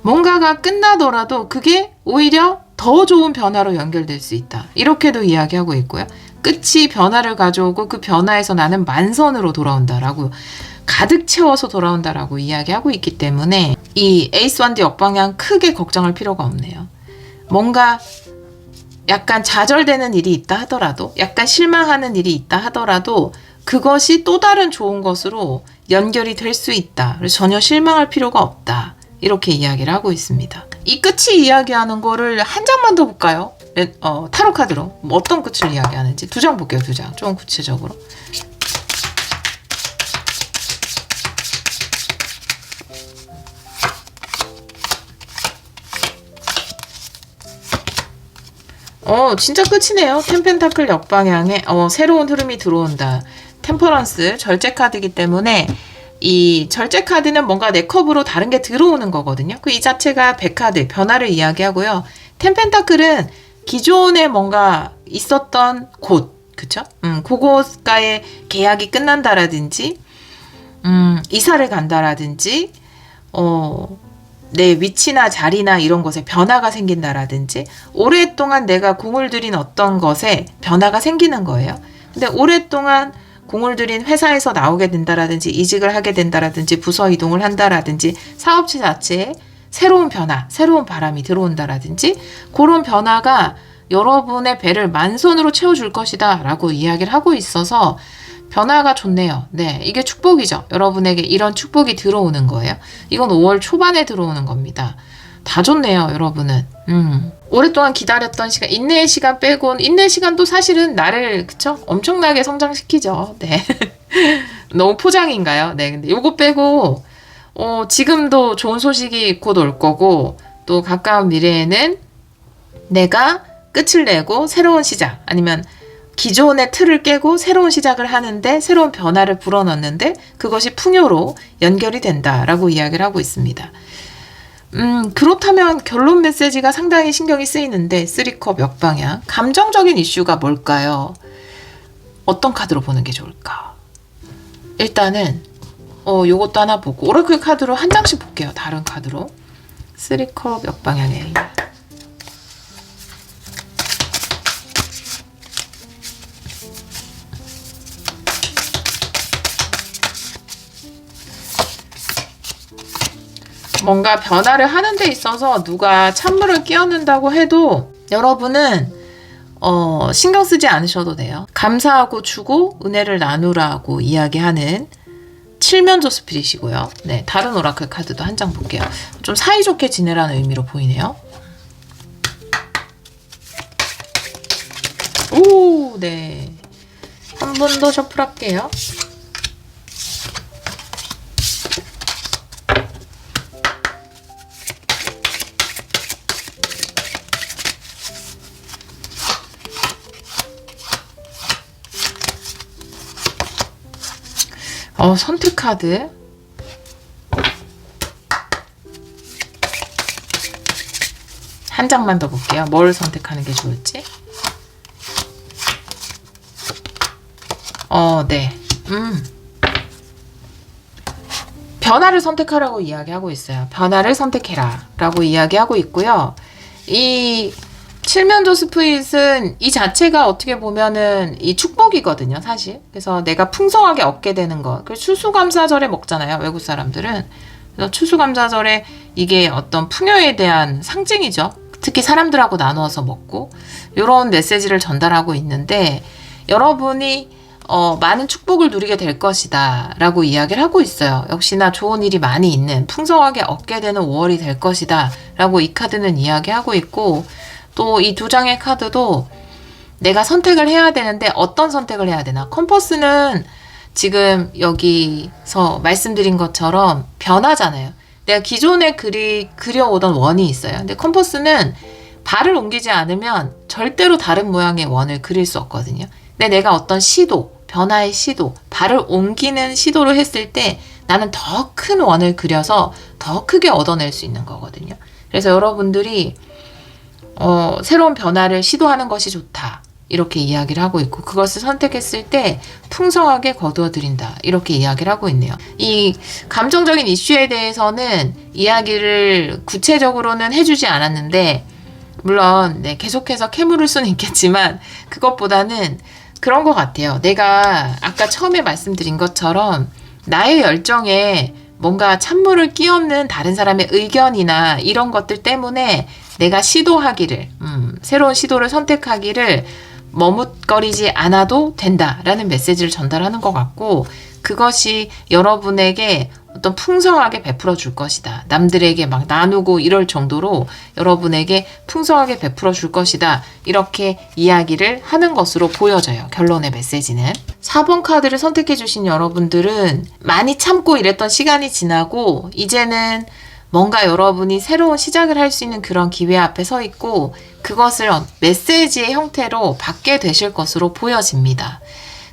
뭔가가 끝나더라도 그게 오히려 더 좋은 변화로 연결될 수 있다. 이렇게도 이야기하고 있고요. 끝이 변화를 가져오고 그 변화에서 나는 만선으로 돌아온다라고, 가득 채워서 돌아온다라고 이야기하고 있기 때문에 이 에이스 완드 역방향 크게 걱정할 필요가 없네요. 뭔가 약간 좌절되는 일이 있다 하더라도, 약간 실망하는 일이 있다 하더라도 그것이 또 다른 좋은 것으로 연결이 될 수 있다. 그래서 전혀 실망할 필요가 없다. 이렇게 이야기를 하고 있습니다. 이 끝이 이야기하는 거를 한 장만 더 볼까요? 타로 카드로 어떤 끝을 이야기하는지 2장 볼게요. 2장 좀 구체적으로. 진짜 끝이네요. 템펜타클 역방향에 새로운 흐름이 들어온다. 템퍼런스 절제 카드이기 때문에 이 절제 카드는 뭔가 내 컵으로 다른 게 들어오는 거거든요. 그 이 자체가 100카드 변화를 이야기하고요. 템펜타클은 기존에 뭔가 있었던 곳, 그쵸? 그곳과의 계약이 끝난다라든지, 이사를 간다라든지, 내 위치나 자리나 이런 것에 변화가 생긴다라든지, 오랫동안 내가 공을 들인 어떤 것에 변화가 생기는 거예요. 근데 오랫동안 공을 들인 회사에서 나오게 된다라든지, 이직을 하게 된다라든지, 부서 이동을 한다라든지, 사업체 자체에 새로운 변화, 새로운 바람이 들어온다라든지, 그런 변화가 여러분의 배를 만선으로 채워줄 것이다 라고 이야기를 하고 있어서 변화가 좋네요. 네, 이게 축복이죠. 여러분에게 이런 축복이 들어오는 거예요. 이건 5월 초반에 들어오는 겁니다. 다 좋네요, 여러분은. 오랫동안 기다렸던 시간, 인내의 시간 빼곤, 인내의 시간도 사실은 나를, 그쵸? 엄청나게 성장시키죠. 네. 너무 포장인가요? 네, 근데 요거 빼고, 지금도 좋은 소식이 곧 올 거고, 또 가까운 미래에는 내가 끝을 내고 새로운 시작, 아니면 기존의 틀을 깨고 새로운 시작을 하는데, 새로운 변화를 불어넣는데 그것이 풍요로 연결이 된다라고 이야기를 하고 있습니다. 그렇다면 결론 메시지가 상당히 신경이 쓰이는데, 3컵 역방향. 감정적인 이슈가 뭘까요? 어떤 카드로 보는 게 좋을까? 일단은 요것도 하나 보고, 오라클 카드로 한 장씩 볼게요. 다른 카드로. 3컵 역방향에 뭔가 변화를 하는 데 있어서 누가 찬물을 끼얹는다고 해도 여러분은 신경 쓰지 않으셔도 돼요. 감사하고 주고 은혜를 나누라고 이야기하는 칠면조 스피릿이고요. 네, 다른 오라클 카드도 한 장 볼게요. 좀 사이좋게 지내라는 의미로 보이네요. 오, 네. 한 번 더 셔플할게요. 선택 카드. 한 장만 더 볼게요. 뭘 선택하는 게 좋을지. 네. 변화를 선택하라고 이야기하고 있어요. 변화를 선택해라 라고 이야기하고 있고요. 이 칠면조 스프릿은 이 자체가 어떻게 보면은 이 축복이거든요, 사실. 그래서 내가 풍성하게 얻게 되는 것. 그래서 추수감사절에 먹잖아요, 외국 사람들은. 그래서 추수감사절에 이게 어떤 풍요에 대한 상징이죠. 특히 사람들하고 나누어서 먹고 이런 메시지를 전달하고 있는데, 여러분이 많은 축복을 누리게 될 것이다 라고 이야기를 하고 있어요. 역시나 좋은 일이 많이 있는, 풍성하게 얻게 되는 5월이 될 것이다 라고 이 카드는 이야기하고 있고, 또 이 두 장의 카드도 내가 선택을 해야 되는데 어떤 선택을 해야 되나. 컴퍼스는 지금 여기서 말씀드린 것처럼 변화잖아요. 내가 기존에 그려오던 원이 있어요. 근데 컴퍼스는 발을 옮기지 않으면 절대로 다른 모양의 원을 그릴 수 없거든요. 근데 내가 어떤 시도, 변화의 시도, 발을 옮기는 시도를 했을 때 나는 더 큰 원을 그려서 더 크게 얻어낼 수 있는 거거든요. 그래서 여러분들이 새로운 변화를 시도하는 것이 좋다, 이렇게 이야기를 하고 있고, 그것을 선택했을 때 풍성하게 거두어들인다, 이렇게 이야기를 하고 있네요. 이 감정적인 이슈에 대해서는 이야기를 구체적으로는 해주지 않았는데, 물론 계속해서 캐물을 수는 있겠지만 그것보다는 그런 것 같아요. 내가 아까 처음에 말씀드린 것처럼 나의 열정에 뭔가 찬물을 끼얹는 다른 사람의 의견이나 이런 것들 때문에 내가 시도하기를, 새로운 시도를 선택하기를 머뭇거리지 않아도 된다라는 메시지를 전달하는 것 같고, 그것이 여러분에게 어떤 풍성하게 베풀어 줄 것이다. 남들에게 막 나누고 이럴 정도로 여러분에게 풍성하게 베풀어 줄 것이다. 이렇게 이야기를 하는 것으로 보여져요. 결론의 메시지는. 4번 카드를 선택해 주신 여러분들은 많이 참고 이랬던 시간이 지나고 이제는 뭔가 여러분이 새로운 시작을 할 수 있는 그런 기회 앞에 서 있고, 그것을 메시지의 형태로 받게 되실 것으로 보여집니다.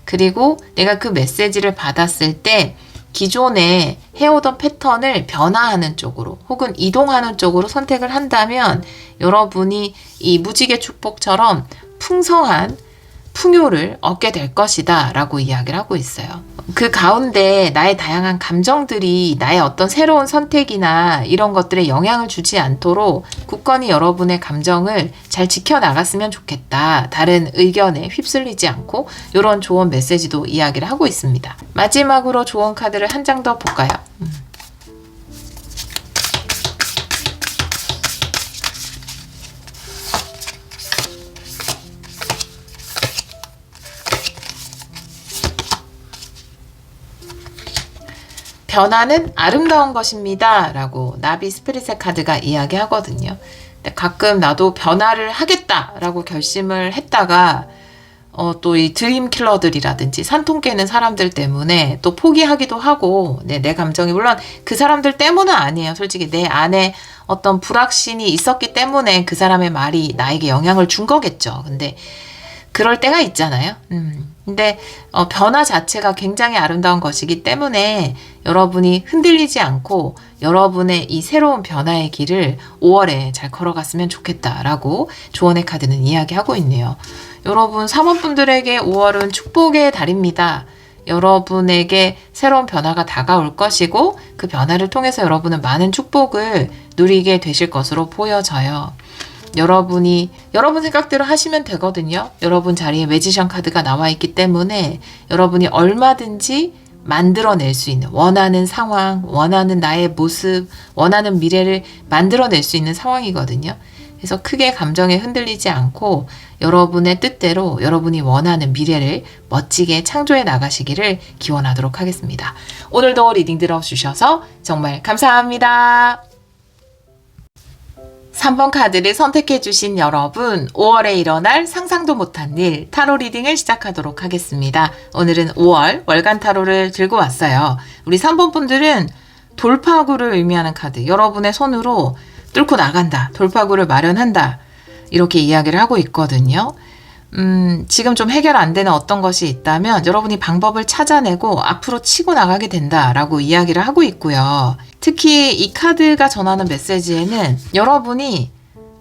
그리고 내가 그 메시지를 받았을 때 기존에 해오던 패턴을 변화하는 쪽으로 혹은 이동하는 쪽으로 선택을 한다면 여러분이 이 무지개 축복처럼 풍성한 풍요를 얻게 될 것이다 라고 이야기를 하고 있어요. 그 가운데 나의 다양한 감정들이 나의 어떤 새로운 선택이나 이런 것들에 영향을 주지 않도록 굳건히 여러분의 감정을 잘 지켜나갔으면 좋겠다. 다른 의견에 휩쓸리지 않고, 이런 조언 메시지도 이야기를 하고 있습니다. 마지막으로 조언 카드를 한 장 더 볼까요? 변화는 아름다운 것입니다 라고 나비 스피릿의 카드가 이야기하거든요. 근데 가끔 나도 변화를 하겠다 라고 결심을 했다가 또 이 드림 킬러들이라든지 산통 깨는 사람들 때문에 또 포기하기도 하고, 내 감정이, 물론 그 사람들 때문은 아니에요. 솔직히 내 안에 어떤 불확신이 있었기 때문에 그 사람의 말이 나에게 영향을 준 거겠죠. 근데 그럴 때가 있잖아요. 근데 변화 자체가 굉장히 아름다운 것이기 때문에 여러분이 흔들리지 않고 여러분의 이 새로운 변화의 길을 5월에 잘 걸어갔으면 좋겠다라고 조언의 카드는 이야기하고 있네요. 여러분 3번 분들에게 5월은 축복의 달입니다. 여러분에게 새로운 변화가 다가올 것이고, 그 변화를 통해서 여러분은 많은 축복을 누리게 되실 것으로 보여져요. 여러분 생각대로 하시면 되거든요. 여러분 자리에 매지션 카드가 나와 있기 때문에 여러분이 얼마든지 만들어낼 수 있는, 원하는 상황, 원하는 나의 모습, 원하는 미래를 만들어낼 수 있는 상황이거든요. 그래서 크게 감정에 흔들리지 않고 여러분의 뜻대로 여러분이 원하는 미래를 멋지게 창조해 나가시기를 기원하도록 하겠습니다. 오늘도 리딩 들어주셔서 정말 감사합니다. 3번 카드를 선택해 주신 여러분, 5월에 일어날 상상도 못한 일 타로 리딩을 시작하도록 하겠습니다. 오늘은 5월 월간 타로를 들고 왔어요. 우리 3번 분들은 돌파구를 의미하는 카드, 여러분의 손으로 뚫고 나간다, 돌파구를 마련한다, 이렇게 이야기를 하고 있거든요. 지금 좀 해결 안 되는 어떤 것이 있다면 여러분이 방법을 찾아내고 앞으로 치고 나가게 된다라고 이야기를 하고 있고요. 특히 이 카드가 전하는 메시지에는 여러분이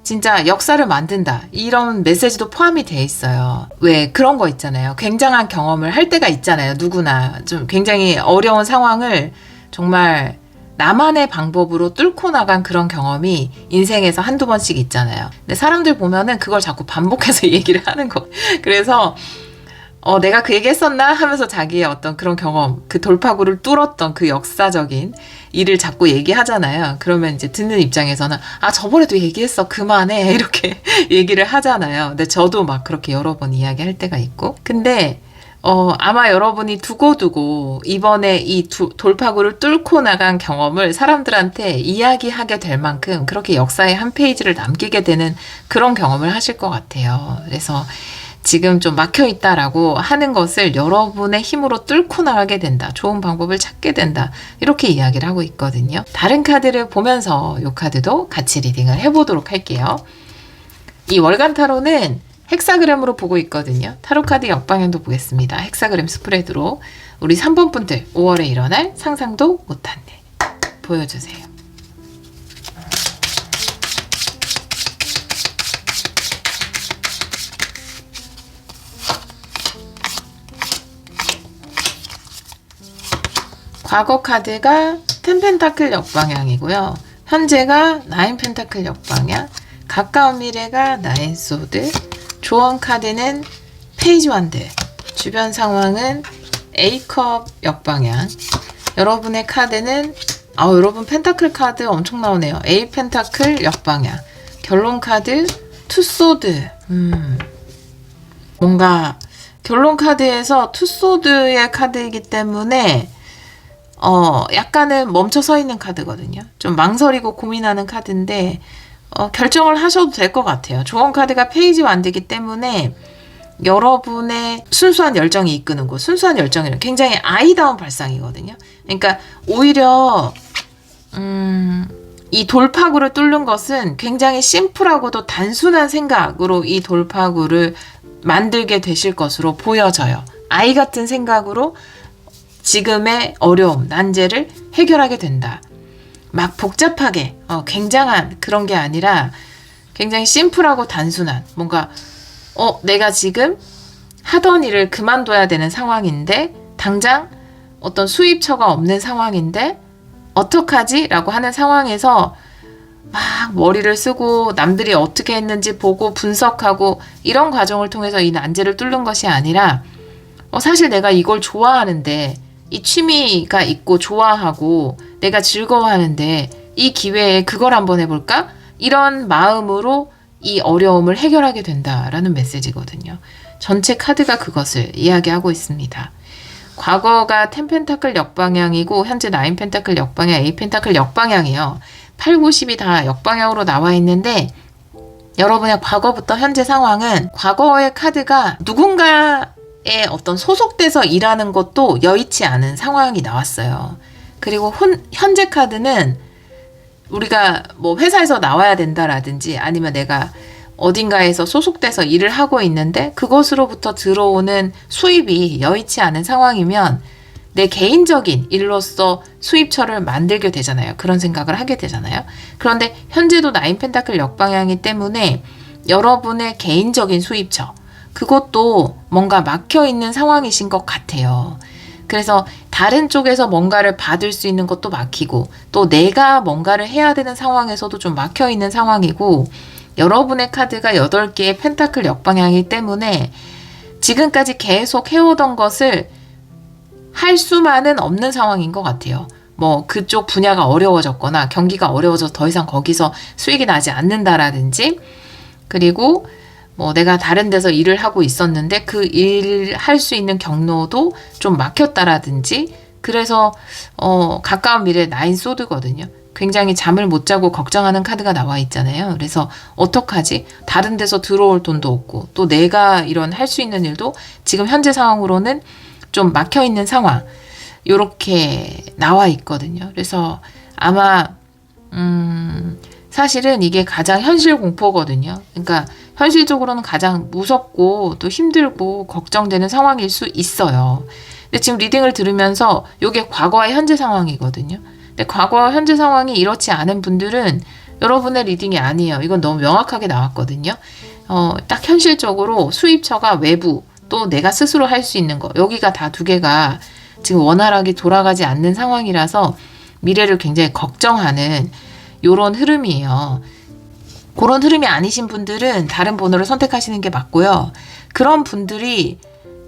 진짜 역사를 만든다 이런 메시지도 포함이 돼 있어요. 왜 그런 거 있잖아요. 굉장한 경험을 할 때가 있잖아요. 누구나 좀 굉장히 어려운 상황을 정말 나만의 방법으로 뚫고 나간 그런 경험이 인생에서 한두 번씩 있잖아요. 근데 사람들 보면은 그걸 자꾸 반복해서 얘기를 하는 거. 그래서 내가 그 얘기 했었나 하면서 자기의 어떤 그런 경험, 그 돌파구를 뚫었던 그 역사적인 일을 자꾸 얘기하잖아요. 그러면 이제 듣는 입장에서는 저번에도 얘기했어. 그만해. 이렇게 얘기를 하잖아요. 근데 저도 막 그렇게 여러 번 이야기할 때가 있고. 근데 아마 여러분이 두고두고 이번에 이 돌파구를 뚫고 나간 경험을 사람들한테 이야기하게 될 만큼 그렇게 역사의 한 페이지를 남기게 되는 그런 경험을 하실 것 같아요. 그래서 지금 좀 막혀 있다라고 하는 것을 여러분의 힘으로 뚫고 나가게 된다. 좋은 방법을 찾게 된다. 이렇게 이야기를 하고 있거든요. 다른 카드를 보면서 이 카드도 같이 리딩을 해보도록 할게요. 이 월간 타로는 헥사그램으로 보고 있거든요. 타로 카드 역방향도 보겠습니다. 헥사그램 스프레드로 우리 3번 분들 5월에 일어날 상상도 못한 일 보여주세요. 과거 카드가 10 펜타클 역방향이고요. 현재가 9 펜타클 역방향, 가까운 미래가 9 소드, 조언 카드는 페이지 완드, 주변 상황은 A컵 역방향, 여러분의 카드는 여러분 펜타클 카드 엄청 나오네요. A 펜타클 역방향, 결론 카드 투소드. 뭔가 결론 카드에서 투소드의 카드이기 때문에 약간은 멈춰 서 있는 카드거든요. 좀 망설이고 고민하는 카드인데 결정을 하셔도 될 것 같아요. 조언 카드가 페이지 완드기 때문에 여러분의 순수한 열정이 이끄는 곳, 순수한 열정이란 굉장히 아이다운 발상이거든요. 그러니까 오히려 이 돌파구를 뚫는 것은 굉장히 심플하고도 단순한 생각으로 이 돌파구를 만들게 되실 것으로 보여져요. 아이 같은 생각으로 지금의 어려움, 난제를 해결하게 된다. 막 복잡하게 굉장한 그런 게 아니라 굉장히 심플하고 단순한 뭔가 내가 지금 하던 일을 그만둬야 되는 상황인데 당장 어떤 수입처가 없는 상황인데 어떡하지? 라고 하는 상황에서 막 머리를 쓰고 남들이 어떻게 했는지 보고 분석하고 이런 과정을 통해서 이 난제를 뚫는 것이 아니라 사실 내가 이걸 좋아하는데 이 취미가 있고 좋아하고 내가 즐거워하는데 이 기회에 그걸 한번 해볼까? 이런 마음으로 이 어려움을 해결하게 된다라는 메시지거든요. 전체 카드가 그것을 이야기하고 있습니다. 과거가 10 펜타클 역방향이고 현재 9 펜타클 역방향, 8 펜타클 역방향이요. 8, 9, 10이 다 역방향으로 나와 있는데 여러분의 과거부터 현재 상황은 과거의 카드가 누군가의 어떤 소속돼서 일하는 것도 여의치 않은 상황이 나왔어요. 그리고 현재 카드는 우리가 뭐 회사에서 나와야 된다라든지 아니면 내가 어딘가에서 소속돼서 일을 하고 있는데 그것으로부터 들어오는 수입이 여의치 않은 상황이면 내 개인적인 일로서 수입처를 만들게 되잖아요. 그런 생각을 하게 되잖아요. 그런데 현재도 9 펜타클 역방향이기 때문에 여러분의 개인적인 수입처 그것도 뭔가 막혀있는 상황이신 것 같아요. 그래서 다른 쪽에서 뭔가를 받을 수 있는 것도 막히고 또 내가 뭔가를 해야 되는 상황에서도 좀 막혀있는 상황이고 여러분의 카드가 8개의 펜타클 역방향이기 때문에 지금까지 계속 해오던 것을 할 수만은 없는 상황인 것 같아요. 뭐 그쪽 분야가 어려워졌거나 경기가 어려워져서 더 이상 거기서 수익이 나지 않는다라든지 그리고 뭐 내가 다른 데서 일을 하고 있었는데 그 일 할 수 있는 경로도 좀 막혔다라든지 그래서 가까운 미래 9 소드거든요. 굉장히 잠을 못 자고 걱정하는 카드가 나와 있잖아요. 그래서 어떡하지? 다른 데서 들어올 돈도 없고 또 내가 이런 할 수 있는 일도 지금 현재 상황으로는 좀 막혀 있는 상황 요렇게 나와 있거든요. 그래서 아마 사실은 이게 가장 현실 공포거든요. 그러니까 현실적으로는 가장 무섭고 또 힘들고 걱정되는 상황일 수 있어요. 근데 지금 리딩을 들으면서 이게 과거와 현재 상황이거든요. 근데 과거와 현재 상황이 이렇지 않은 분들은 여러분의 리딩이 아니에요. 이건 너무 명확하게 나왔거든요. 딱 현실적으로 수입처가 외부 또 내가 스스로 할 수 있는 거, 여기가 다 두 개가 지금 원활하게 돌아가지 않는 상황이라서 미래를 굉장히 걱정하는 요런 흐름이에요. 그런 흐름이 아니신 분들은 다른 번호를 선택하시는 게 맞고요. 그런 분들이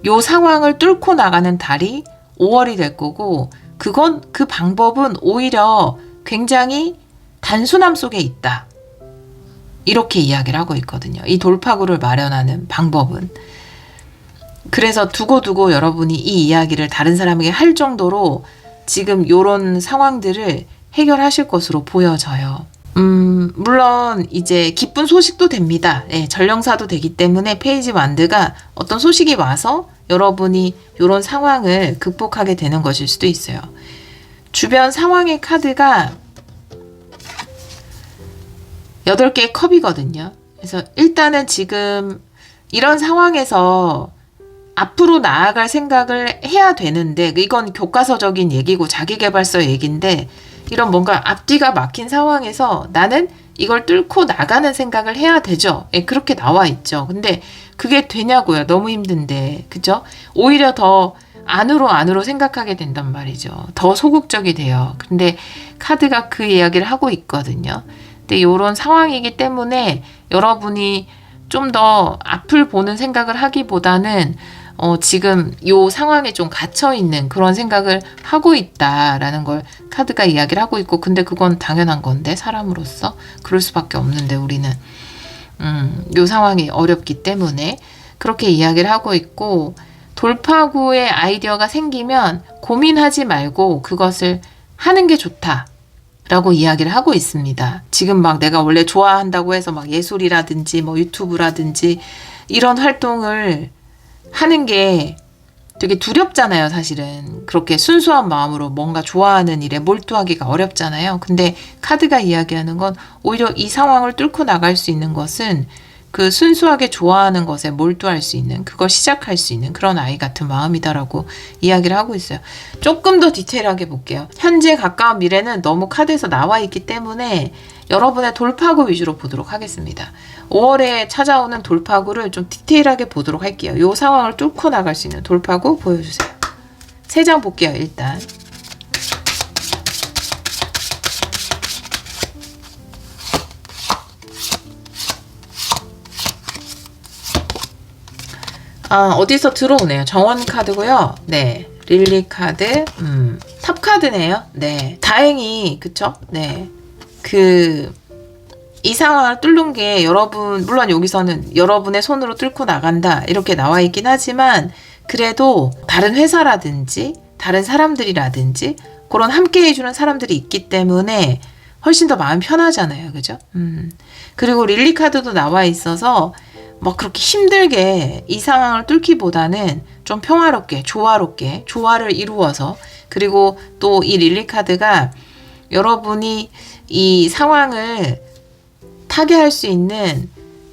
요 상황을 뚫고 나가는 달이 5월이 될 거고, 그 방법은 오히려 굉장히 단순함 속에 있다. 이렇게 이야기를 하고 있거든요. 이 돌파구를 마련하는 방법은. 그래서 두고두고 여러분이 이 이야기를 다른 사람에게 할 정도로 지금 요런 상황들을 해결하실 것으로 보여져요. 물론 이제 기쁜 소식도 됩니다. 네, 전령사도 되기 때문에 페이지 완드가 어떤 소식이 와서 여러분이 요런 상황을 극복하게 되는 것일 수도 있어요. 주변 상황의 카드가 8개의 컵이거든요. 그래서 일단은 지금 이런 상황에서 앞으로 나아갈 생각을 해야 되는데, 이건 교과서적인 얘기고 자기계발서 얘기인데, 이런 뭔가 앞뒤가 막힌 상황에서 나는 이걸 뚫고 나가는 생각을 해야 되죠. 예, 그렇게 나와 있죠. 근데 그게 되냐고요. 너무 힘든데. 그죠? 오히려 더 안으로 생각하게 된단 말이죠. 더 소극적이 돼요. 근데 카드가 그 이야기를 하고 있거든요. 근데 이런 상황이기 때문에 여러분이 좀 더 앞을 보는 생각을 하기보다는 지금 요 상황에 좀 갇혀있는 그런 생각을 하고 있다라는 걸 카드가 이야기를 하고 있고, 근데 그건 당연한 건데, 사람으로서 그럴 수밖에 없는데 우리는 요 상황이 어렵기 때문에 그렇게 이야기를 하고 있고, 돌파구의 아이디어가 생기면 고민하지 말고 그것을 하는 게 좋다 라고 이야기를 하고 있습니다. 지금 막 내가 원래 좋아한다고 해서 막 예술이라든지 뭐 유튜브라든지 이런 활동을 하는 게 되게 두렵잖아요, 사실은. 그렇게 순수한 마음으로 뭔가 좋아하는 일에 몰두하기가 어렵잖아요. 근데 카드가 이야기하는 건 오히려 이 상황을 뚫고 나갈 수 있는 것은 그 순수하게 좋아하는 것에 몰두할 수 있는, 그걸 시작할 수 있는 그런 아이 같은 마음이다라고 이야기를 하고 있어요. 조금 더 디테일하게 볼게요. 현재 가까운 미래는 너무 카드에서 나와 있기 때문에 여러분의 돌파구 위주로 보도록 하겠습니다. 5월에 찾아오는 돌파구를 좀 디테일하게 보도록 할게요. 이 상황을 뚫고 나갈 수 있는 돌파구 보여주세요. 3장 볼게요, 일단. 어디서 들어오네요. 정원 카드고요. 네. 릴리 카드, 탑 카드네요. 네. 다행히, 그쵸? 네. 이 상황을 뚫는 게 여러분, 물론 여기서는 여러분의 손으로 뚫고 나간다 이렇게 나와 있긴 하지만, 그래도 다른 회사라든지 다른 사람들이라든지 그런 함께 해주는 사람들이 있기 때문에 훨씬 더 마음 편하잖아요. 그죠? 그리고 릴리 카드도 나와 있어서 막 그렇게 힘들게 이 상황을 뚫기보다는 좀 평화롭게, 조화롭게, 조화를 이루어서, 그리고 또 이 릴리 카드가 여러분이 이 상황을 타개할 수 있는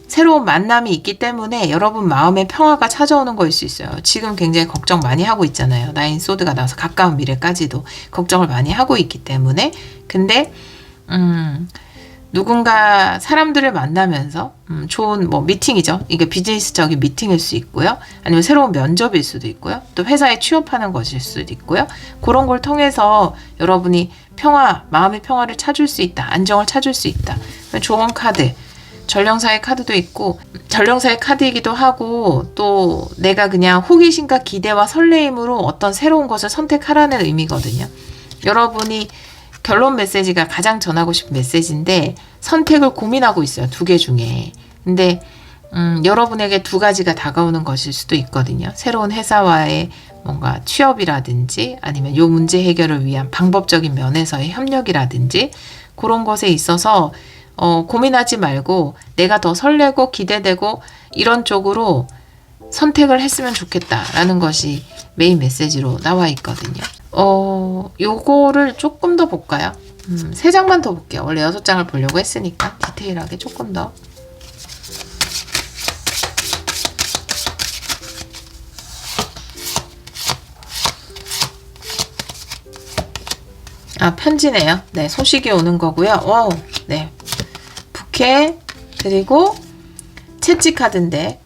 새로운 만남이 있기 때문에 여러분 마음에 평화가 찾아오는 거일 수 있어요. 지금 굉장히 걱정 많이 하고 있잖아요. 나인 소드가 나와서 가까운 미래까지도 걱정을 많이 하고 있기 때문에. 근데 누군가 사람들을 만나면서 좋은 뭐 미팅이죠. 이게 비즈니스적인 미팅일 수 있고요. 아니면 새로운 면접일 수도 있고요. 또 회사에 취업하는 것일 수도 있고요. 그런 걸 통해서 여러분이 마음의 평화를 찾을 수 있다. 안정을 찾을 수 있다. 좋은 카드. 전령사의 카드도 있고, 전령사의 카드이기도 하고, 또 내가 그냥 호기심과 기대와 설레임으로 어떤 새로운 것을 선택하라는 의미거든요. 여러분이 결론 메시지가 가장 전하고 싶은 메시지인데 선택을 고민하고 있어요. 2개 중에. 근데 여러분에게 2가지가 다가오는 것일 수도 있거든요. 새로운 회사와의 뭔가 취업이라든지 아니면 요 문제 해결을 위한 방법적인 면에서의 협력이라든지 그런 것에 있어서 고민하지 말고 내가 더 설레고 기대되고 이런 쪽으로 선택을 했으면 좋겠다라는 것이 메인 메시지로 나와 있거든요. 요거를 조금 더 볼까요? 3장만 더 볼게요. 원래 6장을 보려고 했으니까 디테일하게 조금 더. 편지네요. 네, 소식이 오는 거고요. 네. 부캐, 그리고 채찍 카드인데,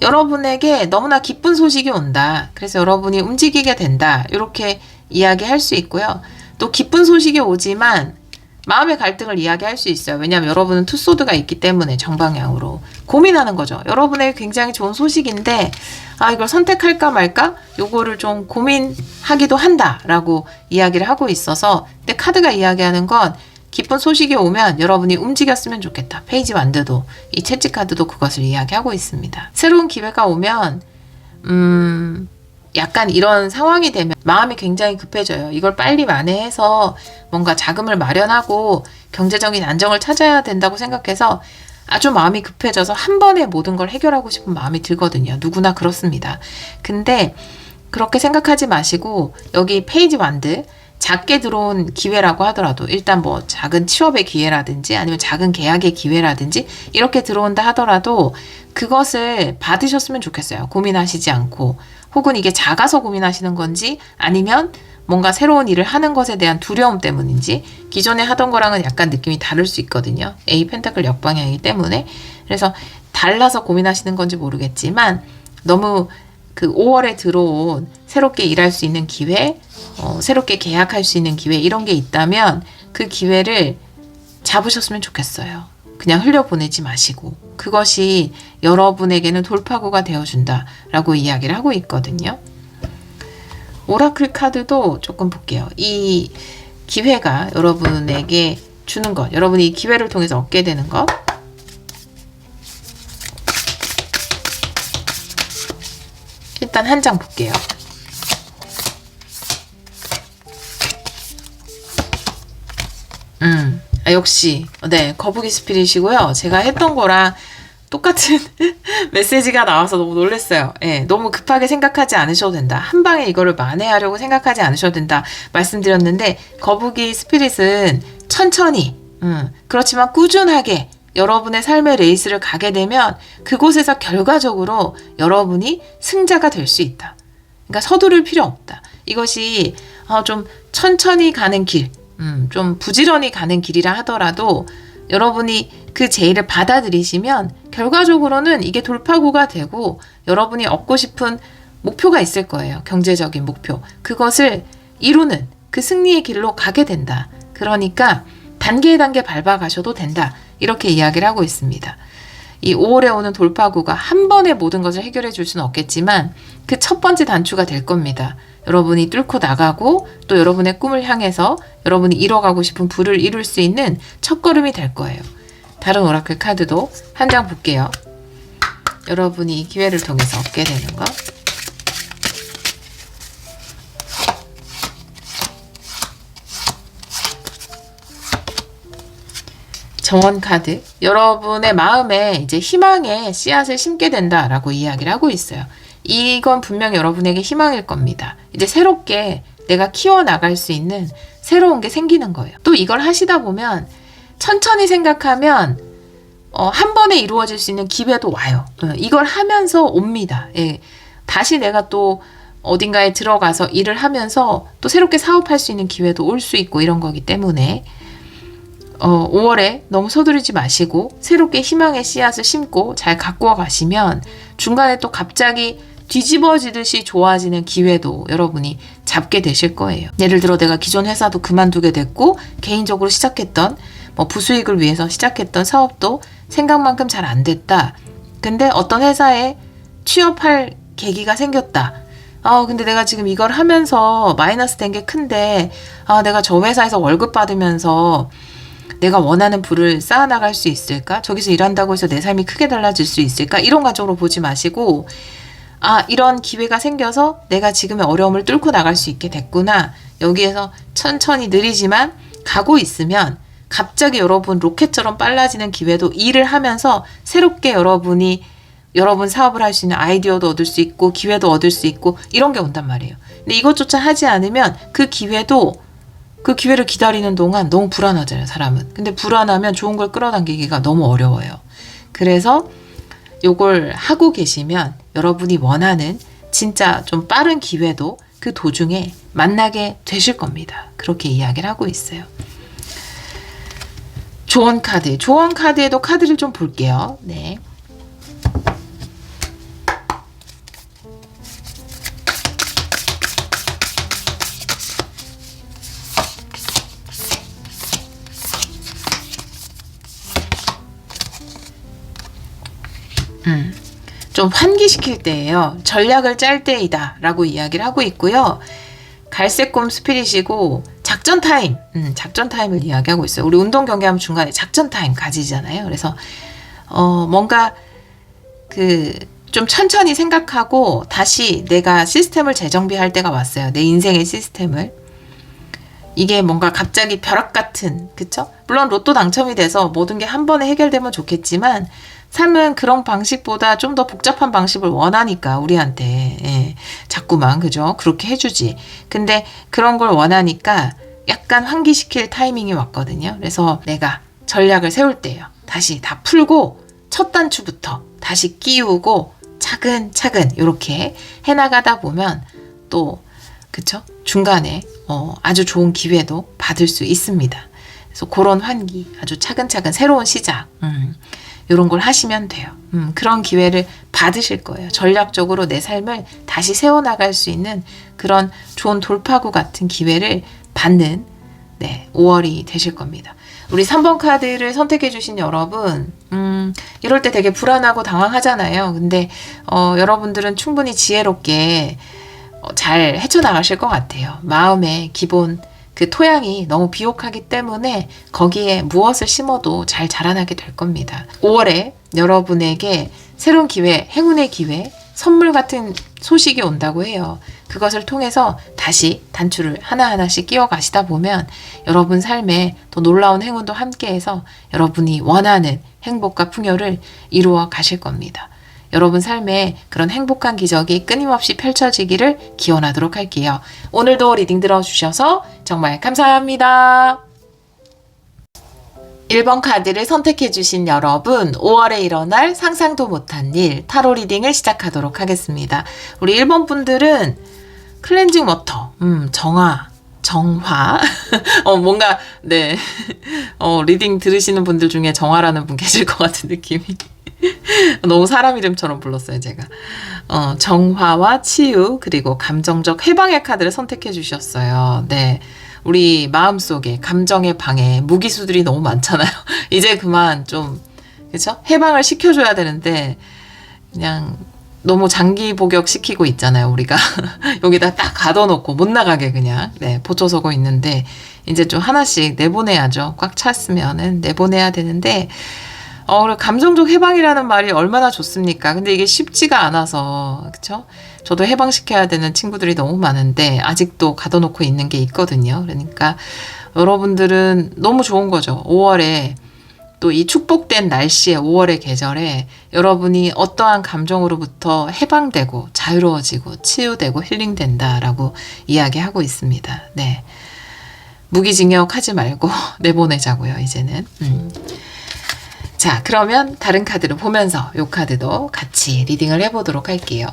여러분에게 너무나 기쁜 소식이 온다. 그래서 여러분이 움직이게 된다. 이렇게 이야기할 수 있고요. 또 기쁜 소식이 오지만 마음의 갈등을 이야기할 수 있어요. 왜냐하면 여러분은 투소드가 있기 때문에 정방향으로 고민하는 거죠. 여러분에게 굉장히 좋은 소식인데 이걸 선택할까 말까? 요거를 좀 고민하기도 한다라고 이야기를 하고 있어서, 근데 카드가 이야기하는 건 기쁜 소식이 오면 여러분이 움직였으면 좋겠다. 페이지 완드도 이 채찍 카드도 그것을 이야기하고 있습니다. 새로운 기회가 오면 약간 이런 상황이 되면 마음이 굉장히 급해져요. 이걸 빨리 만회해서 뭔가 자금을 마련하고 경제적인 안정을 찾아야 된다고 생각해서 아주 마음이 급해져서 한 번에 모든 걸 해결하고 싶은 마음이 들거든요. 누구나 그렇습니다. 근데 그렇게 생각하지 마시고 여기 페이지 완드, 작게 들어온 기회라고 하더라도 일단 뭐 작은 취업의 기회라든지 아니면 작은 계약의 기회라든지 이렇게 들어온다 하더라도 그것을 받으셨으면 좋겠어요. 고민하시지 않고. 혹은 이게 작아서 고민하시는 건지 아니면 뭔가 새로운 일을 하는 것에 대한 두려움 때문인지, 기존에 하던 거랑은 약간 느낌이 다를 수 있거든요. A 펜타클 역방향이기 때문에. 그래서 달라서 고민하시는 건지 모르겠지만 너무 그 5월에 들어온 새롭게 일할 수 있는 기회, 새롭게 계약할 수 있는 기회, 이런 게 있다면 그 기회를 잡으셨으면 좋겠어요. 그냥 흘려보내지 마시고 그것이 여러분에게는 돌파구가 되어준다라고 이야기를 하고 있거든요. 오라클 카드도 조금 볼게요. 이 기회가 여러분에게 주는 것, 여러분이 이 기회를 통해서 얻게 되는 것, 일단 한 장 볼게요. 역시 네, 거북이 스피릿이고요. 제가 했던 거랑 똑같은 메시지가 나와서 너무 놀랐어요. 네, 너무 급하게 생각하지 않으셔도 된다. 한 방에 이거를 만회하려고 생각하지 않으셔도 된다 말씀드렸는데, 거북이 스피릿은 천천히 그렇지만 꾸준하게 여러분의 삶의 레이스를 가게 되면 그곳에서 결과적으로 여러분이 승자가 될 수 있다. 그러니까 서두를 필요 없다. 이것이 좀 천천히 가는 길, 좀 부지런히 가는 길이라 하더라도 여러분이 그 제의를 받아들이시면 결과적으로는 이게 돌파구가 되고 여러분이 얻고 싶은 목표가 있을 거예요. 경제적인 목표. 그것을 이루는 그 승리의 길로 가게 된다. 그러니까 단계에 단계 밟아가셔도 된다. 이렇게 이야기를 하고 있습니다. 이 5월에 오는 돌파구가 한 번에 모든 것을 해결해 줄 수는 없겠지만 그 첫 번째 단추가 될 겁니다. 여러분이 뚫고 나가고 또 여러분의 꿈을 향해서 여러분이 이뤄가고 싶은 부를 이룰 수 있는 첫걸음이 될 거예요. 다른 오라클 카드도 한 장 볼게요. 여러분이 이 기회를 통해서 얻게 되는 것. 정원 카드, 여러분의 마음에 이제 희망의 씨앗을 심게 된다라고 이야기를 하고 있어요. 이건 분명히 여러분에게 희망일 겁니다. 이제 새롭게 내가 키워나갈 수 있는 새로운 게 생기는 거예요. 또 이걸 하시다 보면 천천히 생각하면 한 번에 이루어질 수 있는 기회도 와요. 이걸 하면서 옵니다. 예. 다시 내가 또 어딘가에 들어가서 일을 하면서 또 새롭게 사업할 수 있는 기회도 올 수 있고 이런 거기 때문에 5월에 너무 서두르지 마시고 새롭게 희망의 씨앗을 심고 잘 가꾸어 가시면 중간에 또 갑자기 뒤집어지듯이 좋아지는 기회도 여러분이 잡게 되실 거예요. 예를 들어 내가 기존 회사도 그만두게 됐고 개인적으로 시작했던 부수익을 위해서 시작했던 사업도 생각만큼 잘 안 됐다. 근데 어떤 회사에 취업할 계기가 생겼다. 근데 내가 지금 이걸 하면서 마이너스 된 게 큰데 내가 저 회사에서 월급 받으면서 내가 원하는 부를 쌓아나갈 수 있을까? 저기서 일한다고 해서 내 삶이 크게 달라질 수 있을까? 이런 관점으로 보지 마시고 이런 기회가 생겨서 내가 지금의 어려움을 뚫고 나갈 수 있게 됐구나. 여기에서 천천히 느리지만 가고 있으면 갑자기 여러분 로켓처럼 빨라지는 기회도 일을 하면서 새롭게 여러분 사업을 할 수 있는 아이디어도 얻을 수 있고 기회도 얻을 수 있고 이런 게 온단 말이에요. 근데 이것조차 하지 않으면 그 기회를 기다리는 동안 너무 불안하잖아요, 사람은. 근데 불안하면 좋은 걸 끌어당기기가 너무 어려워요. 그래서 요걸 하고 계시면 여러분이 원하는 진짜 좀 빠른 기회도 그 도중에 만나게 되실 겁니다. 그렇게 이야기를 하고 있어요. 조언 카드. 조언 카드에도 카드를 좀 볼게요. 네. 좀 환기시킬 때예요. 전략을 짤 때이다 라고 이야기를 하고 있고요. 갈색곰 스피릿이고 작전 타임, 작전 타임을 이야기하고 있어요. 우리 운동 경기하면 중간에 작전 타임 가지잖아요. 그래서 뭔가 좀 천천히 생각하고 다시 내가 시스템을 재정비할 때가 왔어요. 내 인생의 시스템을. 이게 뭔가 갑자기 벼락 같은, 그쵸? 물론 로또 당첨이 돼서 모든 게 한 번에 해결되면 좋겠지만 삶은 그런 방식보다 좀 더 복잡한 방식을 원하니까 우리한테 자꾸만 그죠? 그렇게 해주지. 근데 그런 걸 원하니까 약간 환기시킬 타이밍이 왔거든요. 그래서 내가 전략을 세울 때예요. 다시 다 풀고 첫 단추부터 다시 끼우고 차근차근 이렇게 해나가다 보면 또 그쵸? 중간에 아주 좋은 기회도 받을 수 있습니다. 그래서 그런 환기, 아주 차근차근 새로운 시작 이런 걸 하시면 돼요. 그런 기회를 받으실 거예요. 전략적으로 내 삶을 다시 세워나갈 수 있는 그런 좋은 돌파구 같은 기회를 받는 5월이 되실 겁니다. 우리 3번 카드를 선택해 주신 여러분, 이럴 때 되게 불안하고 당황하잖아요. 근데 여러분들은 충분히 지혜롭게 잘 헤쳐나가실 것 같아요. 마음의 기본 그 토양이 너무 비옥하기 때문에 거기에 무엇을 심어도 잘 자라나게 될 겁니다. 5월에 여러분에게 새로운 기회, 행운의 기회, 선물 같은 소식이 온다고 해요. 그것을 통해서 다시 단추를 하나하나씩 끼워 가시다 보면 여러분 삶에 더 놀라운 행운도 함께해서 여러분이 원하는 행복과 풍요를 이루어 가실 겁니다. 여러분 삶에 그런 행복한 기적이 끊임없이 펼쳐지기를 기원하도록 할게요. 오늘도 리딩 들어주셔서 정말 감사합니다. 1번 카드를 선택해주신 여러분, 5월에 일어날 상상도 못한 일, 타로 리딩을 시작하도록 하겠습니다. 우리 1번 분들은 클렌징 워터, 정화. 뭔가, 리딩 들으시는 분들 중에 정화라는 분 계실 것 같은 느낌이. 너무 사람 이름처럼 불렀어요, 제가. 정화와 치유, 그리고 감정적 해방의 카드를 선택해 주셨어요. 네. 우리 마음속에 감정의 방에 무기수들이 너무 많잖아요. 이제 그만 좀, 그쵸? 해방을 시켜줘야 되는데, 그냥 너무 장기 복역 시키고 있잖아요, 우리가. 여기다 딱 가둬놓고 못 나가게 그냥, 보초서고 있는데, 이제 좀 하나씩 내보내야죠. 꽉 찼으면은 내보내야 되는데, 감정적 해방이라는 말이 얼마나 좋습니까? 근데 이게 쉽지가 않아서, 그쵸? 저도 해방시켜야 되는 친구들이 너무 많은데, 아직도 가둬놓고 있는 게 있거든요. 그러니까, 여러분들은 너무 좋은 거죠. 5월에, 또 이 축복된 날씨에 5월의 계절에, 여러분이 어떠한 감정으로부터 해방되고, 자유로워지고, 치유되고, 힐링된다라고 이야기하고 있습니다. 네. 무기징역 하지 말고, 내보내자고요, 이제는. 자, 그러면 다른 카드를 보면서 이 카드도 같이 리딩을 해보도록 할게요.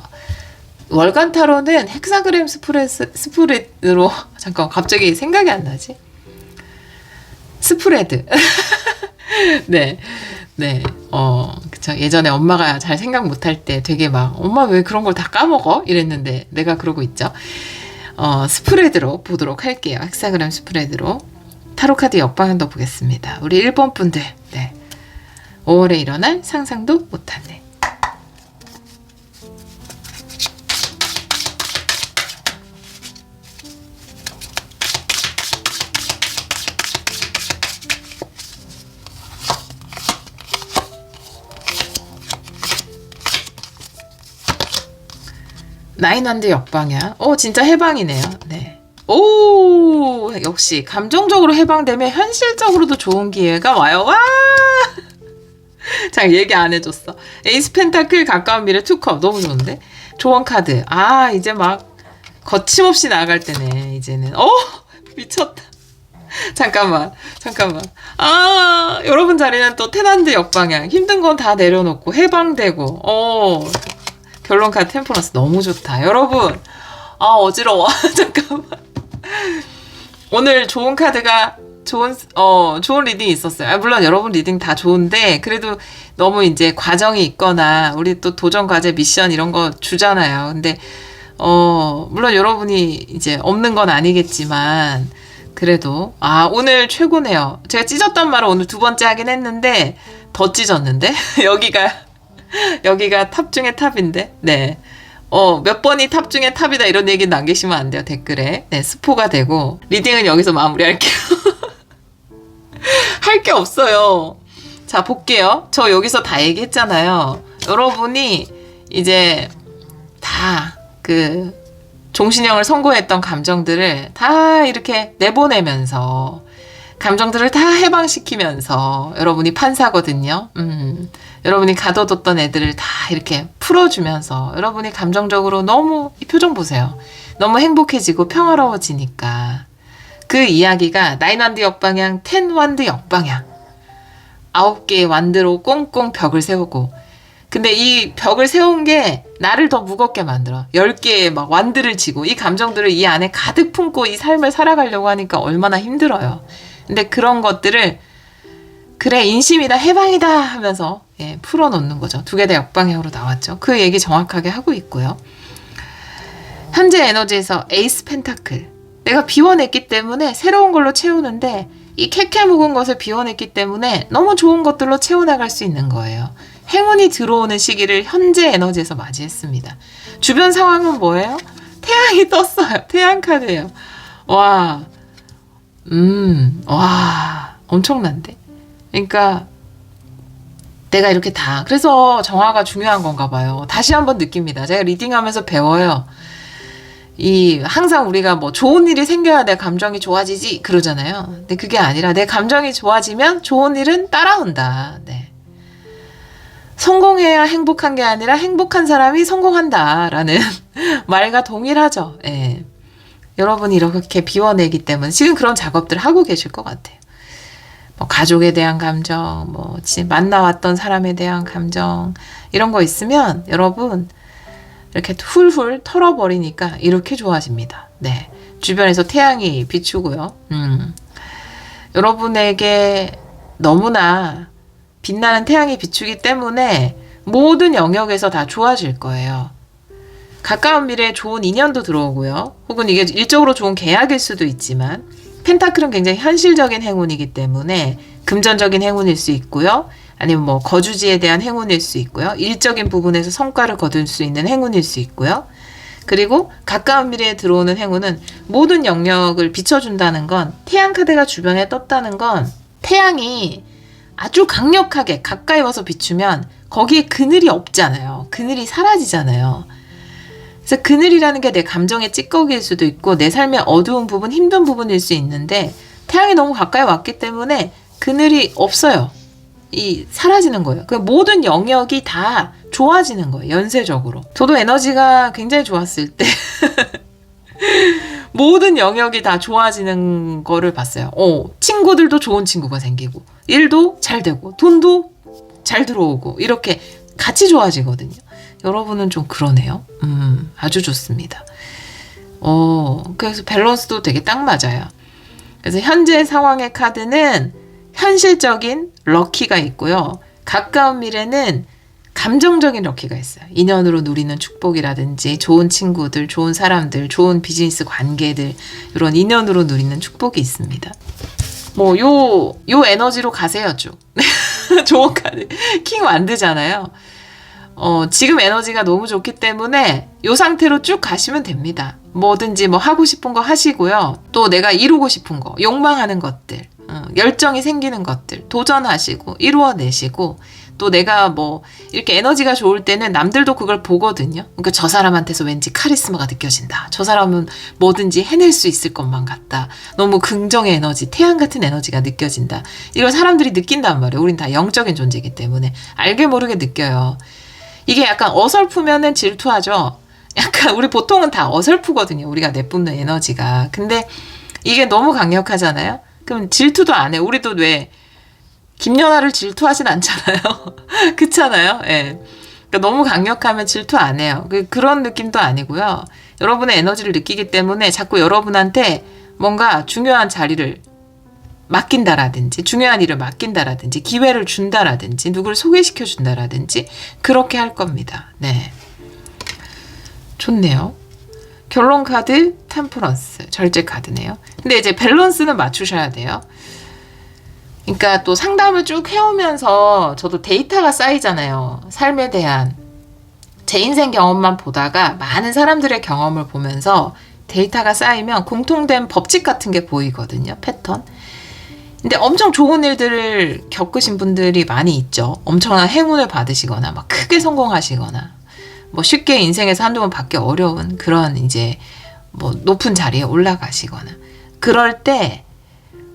월간 타로는 헥사그램 스프레드로 잠깐 갑자기 생각이 안 나지? 스프레드. 그쵸. 예전에 엄마가 잘 생각 못할 때 되게 막 엄마 왜 그런 걸 다 까먹어? 이랬는데 내가 그러고 있죠. 스프레드로 보도록 할게요. 헥사그램 스프레드로. 타로 카드 역방향도 보겠습니다. 우리 1번 분들. 5월에 일어날 상상도 못한 일. 나인한드 역방향. 진짜 해방이네요. 네. 오, 역시 감정적으로 해방되면 현실적으로도 좋은 기회가 와요. 와! 자, 얘기 안 해줬어. 에이스 펜타클 가까운 미래 투컵 너무 좋은데? 조언 카드. 이제 막 거침없이 나아갈 때네, 이제는. 미쳤다. 잠깐만. 여러분 자리는 또 테난드 역방향. 힘든 건 다 내려놓고 해방되고. 결론 카드 템퍼런스 너무 좋다. 여러분, 아, 어지러워. 잠깐만. 오늘 좋은 카드가 좋은 리딩이 있었어요. 아, 물론 여러분 리딩 다 좋은데, 그래도 너무 이제 과정이 있거나, 우리 또 도전 과제 미션 이런 거 주잖아요. 근데, 물론 여러분이 이제 없는 건 아니겠지만, 그래도, 오늘 최고네요. 제가 찢었단 말을 오늘 2번째 하긴 했는데, 더 찢었는데? 여기가 탑 중에 탑인데? 네. 몇 번이 탑 중에 탑이다 이런 얘기 남기시면 안 돼요, 댓글에. 네, 스포가 되고. 리딩은 여기서 마무리할게요. 할 게 없어요. 자, 볼게요. 저 여기서 다 얘기했잖아요. 여러분이 이제 다 종신형을 선고했던 감정들을 다 이렇게 내보내면서, 감정들을 다 해방시키면서 여러분이 판사거든요. 여러분이 가둬뒀던 애들을 다 이렇게 풀어주면서 여러분이 감정적으로 너무, 이 표정 보세요. 너무 행복해지고 평화로워지니까 그 이야기가 9완드 역방향, 10완드 역방향 9개의 완드로 꽁꽁 벽을 세우고, 근데 이 벽을 세운 게 나를 더 무겁게 만들어. 10개의 막 완드를 지고 이 감정들을 이 안에 가득 품고 이 삶을 살아가려고 하니까 얼마나 힘들어요. 근데 그런 것들을 그래 인심이다 해방이다 하면서 풀어놓는 거죠. 2개 다 역방향으로 나왔죠. 그 얘기 정확하게 하고 있고요. 현재 에너지에서 에이스 펜타클, 내가 비워냈기 때문에 새로운 걸로 채우는데, 이 캐캐 묵은 것을 비워냈기 때문에 너무 좋은 것들로 채워나갈 수 있는 거예요. 행운이 들어오는 시기를 현재 에너지에서 맞이했습니다. 주변 상황은 뭐예요? 태양이 떴어요. 태양 카드예요. 와, 엄청난데. 그러니까 내가 이렇게 다, 그래서 정화가 중요한 건가 봐요. 다시 한번 느낍니다. 제가 리딩하면서 배워요. 항상 우리가 뭐 좋은 일이 생겨야 내 감정이 좋아지지 그러잖아요. 근데 그게 아니라 내 감정이 좋아지면 좋은 일은 따라온다. 네. 성공해야 행복한 게 아니라 행복한 사람이 성공한다라는 말과 동일하죠. 예. 여러분이 이렇게 비워내기 때문에 지금 그런 작업들 하고 계실 것 같아요. 뭐 가족에 대한 감정, 뭐 만나왔던 사람에 대한 감정, 이런 거 있으면 여러분 이렇게 훌훌 털어버리니까 이렇게 좋아집니다. 네. 주변에서 태양이 비추고요. 여러분에게 너무나 빛나는 태양이 비추기 때문에 모든 영역에서 다 좋아질 거예요. 가까운 미래에 좋은 인연도 들어오고요. 혹은 이게 일적으로 좋은 계약일 수도 있지만, 펜타클은 굉장히 현실적인 행운이기 때문에 금전적인 행운일 수 있고요. 아니면 뭐 거주지에 대한 행운일 수 있고요. 일적인 부분에서 성과를 거둘 수 있는 행운일 수 있고요. 그리고 가까운 미래에 들어오는 행운은 모든 영역을 비춰준다는 건, 태양 카드가 주변에 떴다는 건 태양이 아주 강력하게 가까이 와서 비추면 거기에 그늘이 없잖아요. 그늘이 사라지잖아요. 그래서 그늘이라는 게 내 감정의 찌꺼기일 수도 있고 내 삶의 어두운 부분, 힘든 부분일 수 있는데, 태양이 너무 가까이 왔기 때문에 그늘이 없어요. 사라지는 거예요. 그 모든 영역이 다 좋아지는 거예요. 연쇄적으로. 저도 에너지가 굉장히 좋았을 때 모든 영역이 다 좋아지는 거를 봤어요. 친구들도 좋은 친구가 생기고, 일도 잘 되고, 돈도 잘 들어오고, 이렇게 같이 좋아지거든요. 여러분은 좀 그러네요. 아주 좋습니다. 그래서 밸런스도 되게 딱 맞아요. 그래서 현재 상황의 카드는 현실적인 럭키가 있고요. 가까운 미래는 감정적인 럭키가 있어요. 인연으로 누리는 축복이라든지 좋은 친구들, 좋은 사람들, 좋은 비즈니스 관계들, 이런 인연으로 누리는 축복이 있습니다. 뭐 요 에너지로 가세요 쭉. 좋은 카드. 킹 완드잖아요. 지금 에너지가 너무 좋기 때문에 요 상태로 쭉 가시면 됩니다. 뭐든지 뭐 하고 싶은 거 하시고요. 또 내가 이루고 싶은 거, 욕망하는 것들, 열정이 생기는 것들 도전하시고 이루어내시고, 또 내가 뭐 이렇게 에너지가 좋을 때는 남들도 그걸 보거든요. 그러니까 저 사람한테서 왠지 카리스마가 느껴진다. 저 사람은 뭐든지 해낼 수 있을 것만 같다. 너무 긍정의 에너지, 태양 같은 에너지가 느껴진다. 이걸 사람들이 느낀단 말이에요. 우린 다 영적인 존재이기 때문에 알게 모르게 느껴요. 이게 약간 어설프면은 질투하죠. 약간 우리 보통은 다 어설프거든요. 우리가 내뿜는 에너지가. 근데 이게 너무 강력하잖아요. 그럼 질투도 안 해. 우리도 왜 김연아를 질투하진 않잖아요. 그렇잖아요. 예. 그러니까 너무 강력하면 질투 안 해요. 그런 느낌도 아니고요. 여러분의 에너지를 느끼기 때문에 자꾸 여러분한테 뭔가 중요한 자리를 맡긴다라든지 중요한 일을 맡긴다라든지 기회를 준다라든지 누구를 소개시켜 준다라든지 그렇게 할 겁니다. 네, 좋네요. 결론 카드 템퍼런스 절제 카드네요. 근데 이제 밸런스는 맞추셔야 돼요. 그러니까 또 상담을 쭉 해오면서 저도 데이터가 쌓이잖아요. 삶에 대한 제 인생 경험만 보다가 많은 사람들의 경험을 보면서 데이터가 쌓이면 공통된 법칙 같은 게 보이거든요. 패턴. 근데 엄청 좋은 일들을 겪으신 분들이 많이 있죠. 엄청난 행운을 받으시거나 막 크게 성공하시거나 뭐 쉽게 인생에서 한두 번 받기 어려운 그런 이제 뭐 높은 자리에 올라가시거나 그럴 때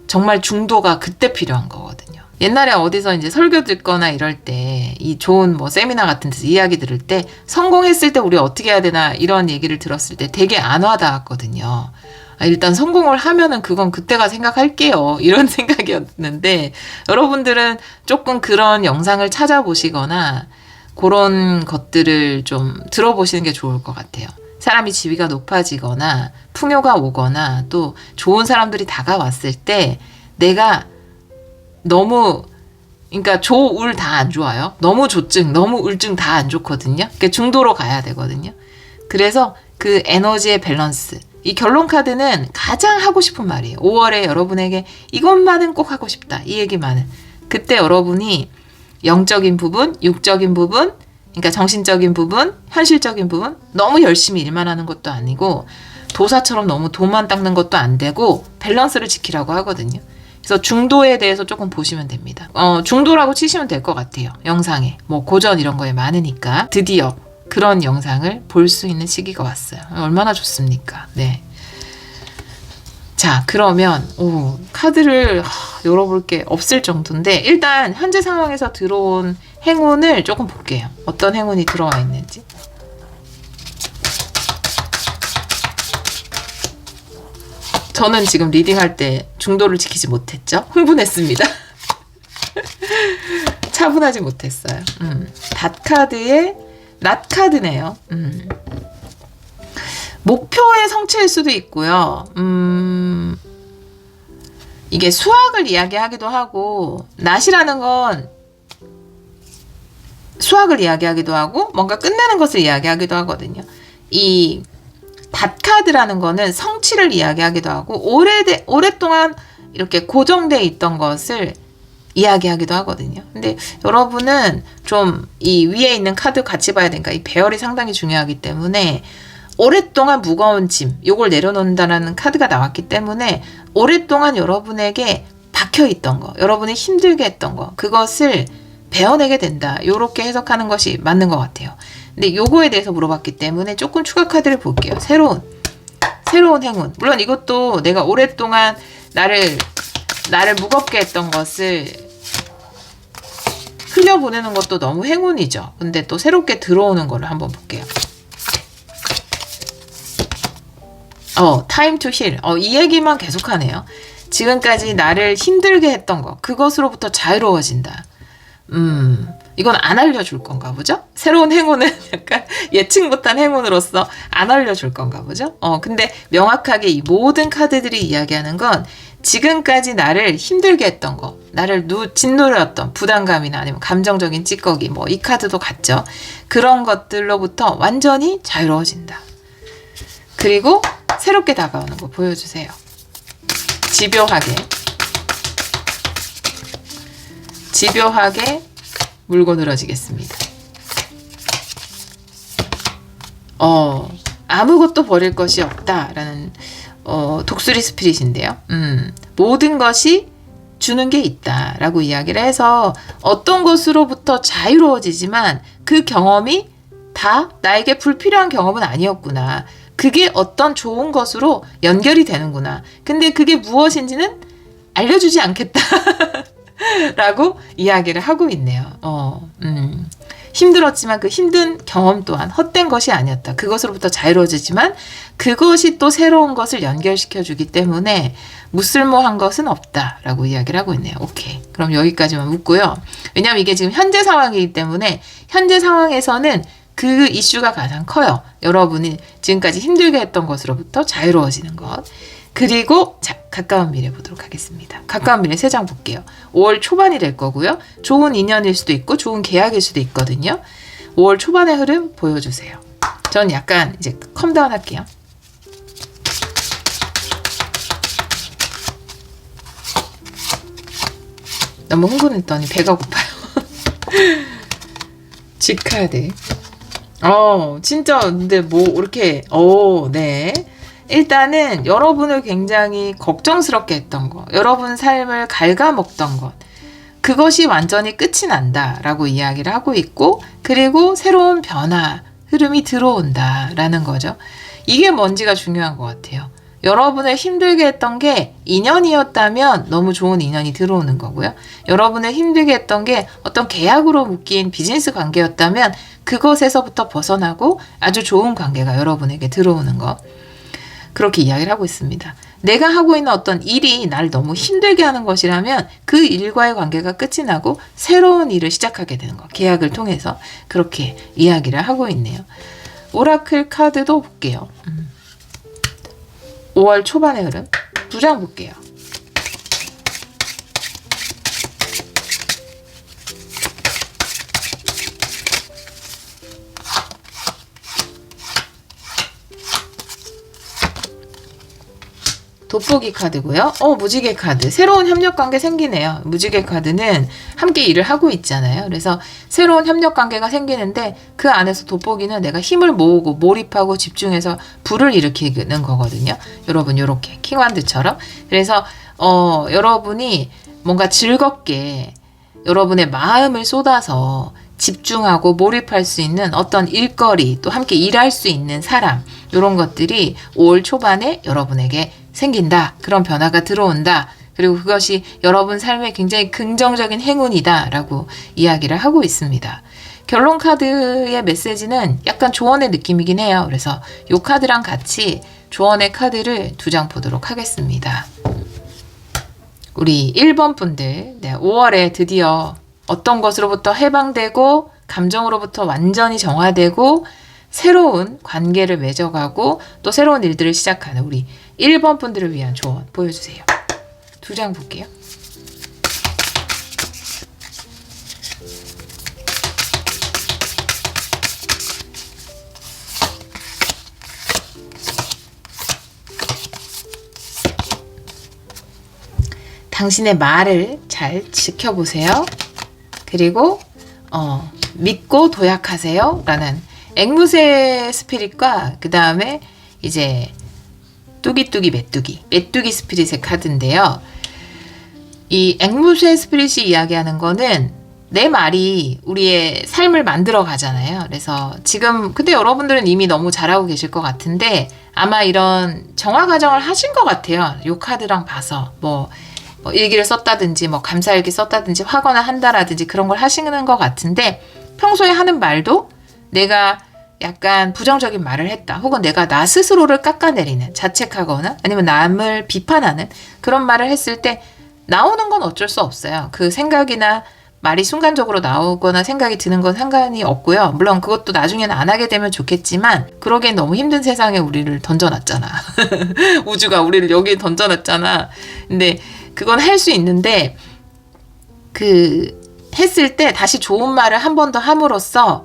정말 중도가 그때 필요한 거거든요. 옛날에 어디서 이제 설교 듣거나 이럴 때 이 좋은 뭐 세미나 같은 데서 이야기 들을 때 성공했을 때 우리 어떻게 해야 되나 이런 얘기를 들었을 때 되게 안 와닿았거든요. 일단 성공을 하면은 그건 그때가 생각할게요. 이런 생각이었는데 여러분들은 조금 그런 영상을 찾아보시거나 그런 것들을 좀 들어보시는 게 좋을 것 같아요. 사람이 지위가 높아지거나 풍요가 오거나 또 좋은 사람들이 다가왔을 때 내가 너무 그러니까 조울 다 안 좋아요. 너무 조증, 너무 울증 다 안 좋거든요. 그러니까 중도로 가야 되거든요. 그래서 그 에너지의 밸런스 이 결론 카드는 가장 하고 싶은 말이에요. 5월에 여러분에게 이것만은 꼭 하고 싶다. 이 얘기만은. 그때 여러분이 영적인 부분, 육적인 부분, 그러니까 정신적인 부분, 현실적인 부분 너무 열심히 일만 하는 것도 아니고 도사처럼 너무 돈만 닦는 것도 안 되고 밸런스를 지키라고 하거든요. 그래서 중도에 대해서 조금 보시면 됩니다. 중도라고 치시면 될 것 같아요. 영상에. 뭐 고전 이런 거에 많으니까 드디어 그런 영상을 볼 수 있는 시기가 왔어요. 얼마나 좋습니까? 네. 자, 그러면 카드를 열어볼 게 없을 정도인데 일단 현재 상황에서 들어온 행운을 조금 볼게요. 어떤 행운이 들어와 있는지. 저는 지금 리딩할 때 중도를 지키지 못했죠. 흥분했습니다. 차분하지 못했어요. 닷카드의 낫카드네요. 목표의 성취일 수도 있고요. 이게 수학을 이야기하기도 하고 낫이라는 건 수학을 이야기하기도 하고 뭔가 끝내는 것을 이야기하기도 하거든요. 이 닷카드라는 거는 성취를 이야기하기도 하고 오랫동안 이렇게 고정돼 있던 것을 이야기하기도 하거든요. 근데 여러분은 좀 이 위에 있는 카드 같이 봐야 되니까 이 배열이 상당히 중요하기 때문에 오랫동안 무거운 짐, 요걸 내려놓는다는 카드가 나왔기 때문에 오랫동안 여러분에게 박혀있던 거, 여러분이 힘들게 했던 거, 그것을 베어내게 된다. 요렇게 해석하는 것이 맞는 것 같아요. 근데 요거에 대해서 물어봤기 때문에 조금 추가 카드를 볼게요. 새로운 행운. 물론 이것도 내가 오랫동안 나를 무겁게 했던 것을 흘려보내는 것도 너무 행운이죠. 근데 또 새롭게 들어오는 거를 한번 볼게요. time to heal. 이 얘기만 계속하네요. 지금까지 나를 힘들게 했던 거, 그것으로부터 자유로워진다. 이건 안 알려줄 건가 보죠? 새로운 행운은 약간 예측 못한 행운으로서 안 알려줄 건가 보죠? 근데 명확하게 이 모든 카드들이 이야기하는 건 지금까지 나를 힘들게 했던 거, 나를 짓누렸던 부담감이나 아니면 감정적인 찌꺼기, 뭐 이 카드도 같죠? 그런 것들로부터 완전히 자유로워진다. 그리고 새롭게 다가오는 거 보여주세요. 집요하게 물고 늘어지겠습니다. 아무것도 버릴 것이 없다라는 독수리 스피릿인데요. 모든 것이 주는 게 있다라고 이야기를 해서 어떤 것으로부터 자유로워지지만 그 경험이 다 나에게 불필요한 경험은 아니었구나. 그게 어떤 좋은 것으로 연결이 되는구나. 근데 그게 무엇인지는 알려주지 않겠다. 라고 이야기를 하고 있네요. 힘들었지만 그 힘든 경험 또한 헛된 것이 아니었다. 그것으로부터 자유로워지지만 그것이 또 새로운 것을 연결시켜 주기 때문에 무쓸모한 것은 없다 라고 이야기를 하고 있네요. 오케이. 그럼 여기까지만 묻고요. 왜냐하면 이게 지금 현재 상황이기 때문에 현재 상황에서는 그 이슈가 가장 커요. 여러분이 지금까지 힘들게 했던 것으로부터 자유로워지는 것. 그리고 자, 가까운 미래 보도록 하겠습니다. 가까운 미래 3장 볼게요. 5월 초반이 될 거고요. 좋은 인연일 수도 있고 좋은 계약일 수도 있거든요. 5월 초반의 흐름 보여주세요. 전 약간 이제 컴다운 할게요. 너무 흥분했더니 배가 고파요. G카드. 진짜 근데 뭐 이렇게 네. 일단은 여러분을 굉장히 걱정스럽게 했던 거, 여러분 삶을 갉아먹던 것, 그것이 완전히 끝이 난다라고 이야기를 하고 있고, 그리고 새로운 변화, 흐름이 들어온다라는 거죠. 이게 뭔지가 중요한 것 같아요. 여러분을 힘들게 했던 게 인연이었다면 너무 좋은 인연이 들어오는 거고요. 여러분을 힘들게 했던 게 어떤 계약으로 묶인 비즈니스 관계였다면 그것에서부터 벗어나고 아주 좋은 관계가 여러분에게 들어오는 거. 그렇게 이야기를 하고 있습니다. 내가 하고 있는 어떤 일이 나를 너무 힘들게 하는 것이라면 그 일과의 관계가 끝이 나고 새로운 일을 시작하게 되는 거. 계약을 통해서 그렇게 이야기를 하고 있네요. 오라클 카드도 볼게요. 5월 초반의 흐름 2장 볼게요. 돋보기 카드고요. 무지개 카드. 새로운 협력관계 생기네요. 무지개 카드는 함께 일을 하고 있잖아요. 그래서 새로운 협력관계가 생기는데 그 안에서 돋보기는 내가 힘을 모으고 몰입하고 집중해서 불을 일으키는 거거든요. 여러분 이렇게 킹완드처럼. 그래서 여러분이 뭔가 즐겁게 여러분의 마음을 쏟아서 집중하고 몰입할 수 있는 어떤 일거리, 또 함께 일할 수 있는 사람, 이런 것들이 5월 초반에 여러분에게 생긴다. 그런 변화가 들어온다. 그리고 그것이 여러분 삶에 굉장히 긍정적인 행운이다 라고 이야기를 하고 있습니다. 결론 카드의 메시지는 약간 조언의 느낌이긴 해요. 그래서 이 카드랑 같이 조언의 카드를 2장 보도록 하겠습니다. 우리 1번 분들, 5월에 드디어 어떤 것으로부터 해방되고 감정으로부터 완전히 정화되고 새로운 관계를 맺어가고 또 새로운 일들을 시작하는 우리 1번 분들을 위한 조언 보여주세요. 2장 볼게요. 당신의 말을 잘 지켜보세요. 그리고 믿고 도약하세요 라는 앵무새 스피릿과 그 다음에 이제 뚜기뚜기 메뚜기 스피릿의 카드인데요. 이 앵무새 스피릿이 이야기하는 거는 내 말이 우리의 삶을 만들어 가잖아요. 그래서 지금 근데 여러분들은 이미 너무 잘하고 계실 것 같은데 아마 이런 정화 과정을 하신 것 같아요. 이 카드랑 봐서 뭐 일기를 썼다든지 뭐 감사일기 썼다든지 화거나 한다라든지 그런 걸 하시는 것 같은데 평소에 하는 말도 내가 약간 부정적인 말을 했다. 혹은 내가 나 스스로를 깎아내리는, 자책하거나 아니면 남을 비판하는 그런 말을 했을 때 나오는 건 어쩔 수 없어요. 그 생각이나 말이 순간적으로 나오거나 생각이 드는 건 상관이 없고요. 물론 그것도 나중에는 안 하게 되면 좋겠지만 그러기엔 너무 힘든 세상에 우리를 던져놨잖아. 우주가 우리를 여기에 던져놨잖아. 근데 그건 할 수 있는데 했을 때 다시 좋은 말을 한 번 더 함으로써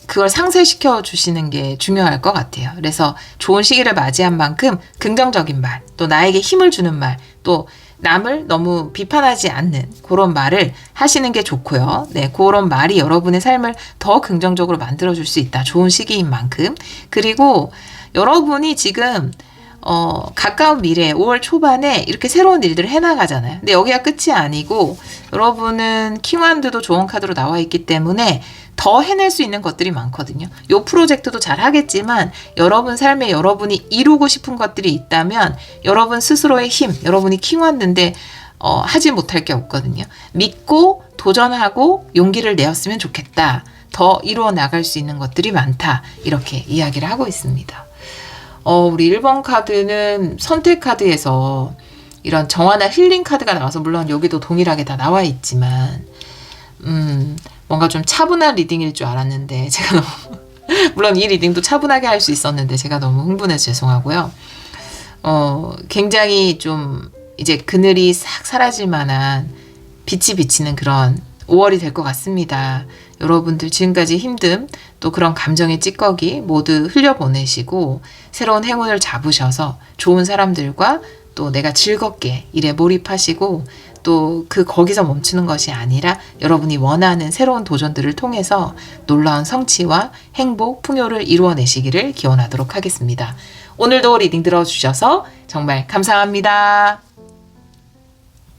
그걸 상쇄시켜 주시는 게 중요할 것 같아요. 그래서 좋은 시기를 맞이한 만큼 긍정적인 말, 또 나에게 힘을 주는 말, 또 남을 너무 비판하지 않는 그런 말을 하시는 게 좋고요. 네, 그런 말이 여러분의 삶을 더 긍정적으로 만들어줄 수 있다. 좋은 시기인 만큼. 그리고 여러분이 지금 가까운 미래 5월 초반에 이렇게 새로운 일들을 해나가잖아요. 근데 여기가 끝이 아니고 여러분은 킹완드도 좋은 카드로 나와 있기 때문에 더 해낼 수 있는 것들이 많거든요. 이 프로젝트도 잘 하겠지만 여러분 삶에 여러분이 이루고 싶은 것들이 있다면 여러분 스스로의 힘, 여러분이 킹완드인데 하지 못할 게 없거든요. 믿고 도전하고 용기를 내었으면 좋겠다. 더 이루어 나갈 수 있는 것들이 많다. 이렇게 이야기를 하고 있습니다. 우리 1번 카드는 선택 카드에서 이런 정화나 힐링 카드가 나와서 물론 여기도 동일하게 다 나와 있지만 뭔가 좀 차분한 리딩일 줄 알았는데 제가 너무 물론 이 리딩도 차분하게 할 수 있었는데 제가 너무 흥분해서 죄송하고요. 굉장히 좀 이제 그늘이 싹 사라질 만한 빛이 비치는 그런 5월이 될 것 같습니다. 여러분들 지금까지 힘듦 또 그런 감정의 찌꺼기 모두 흘려보내시고 새로운 행운을 잡으셔서 좋은 사람들과 또 내가 즐겁게 일에 몰입하시고 또 거기서 멈추는 것이 아니라 여러분이 원하는 새로운 도전들을 통해서 놀라운 성취와 행복, 풍요를 이루어내시기를 기원하도록 하겠습니다. 오늘도 리딩 들어주셔서 정말 감사합니다.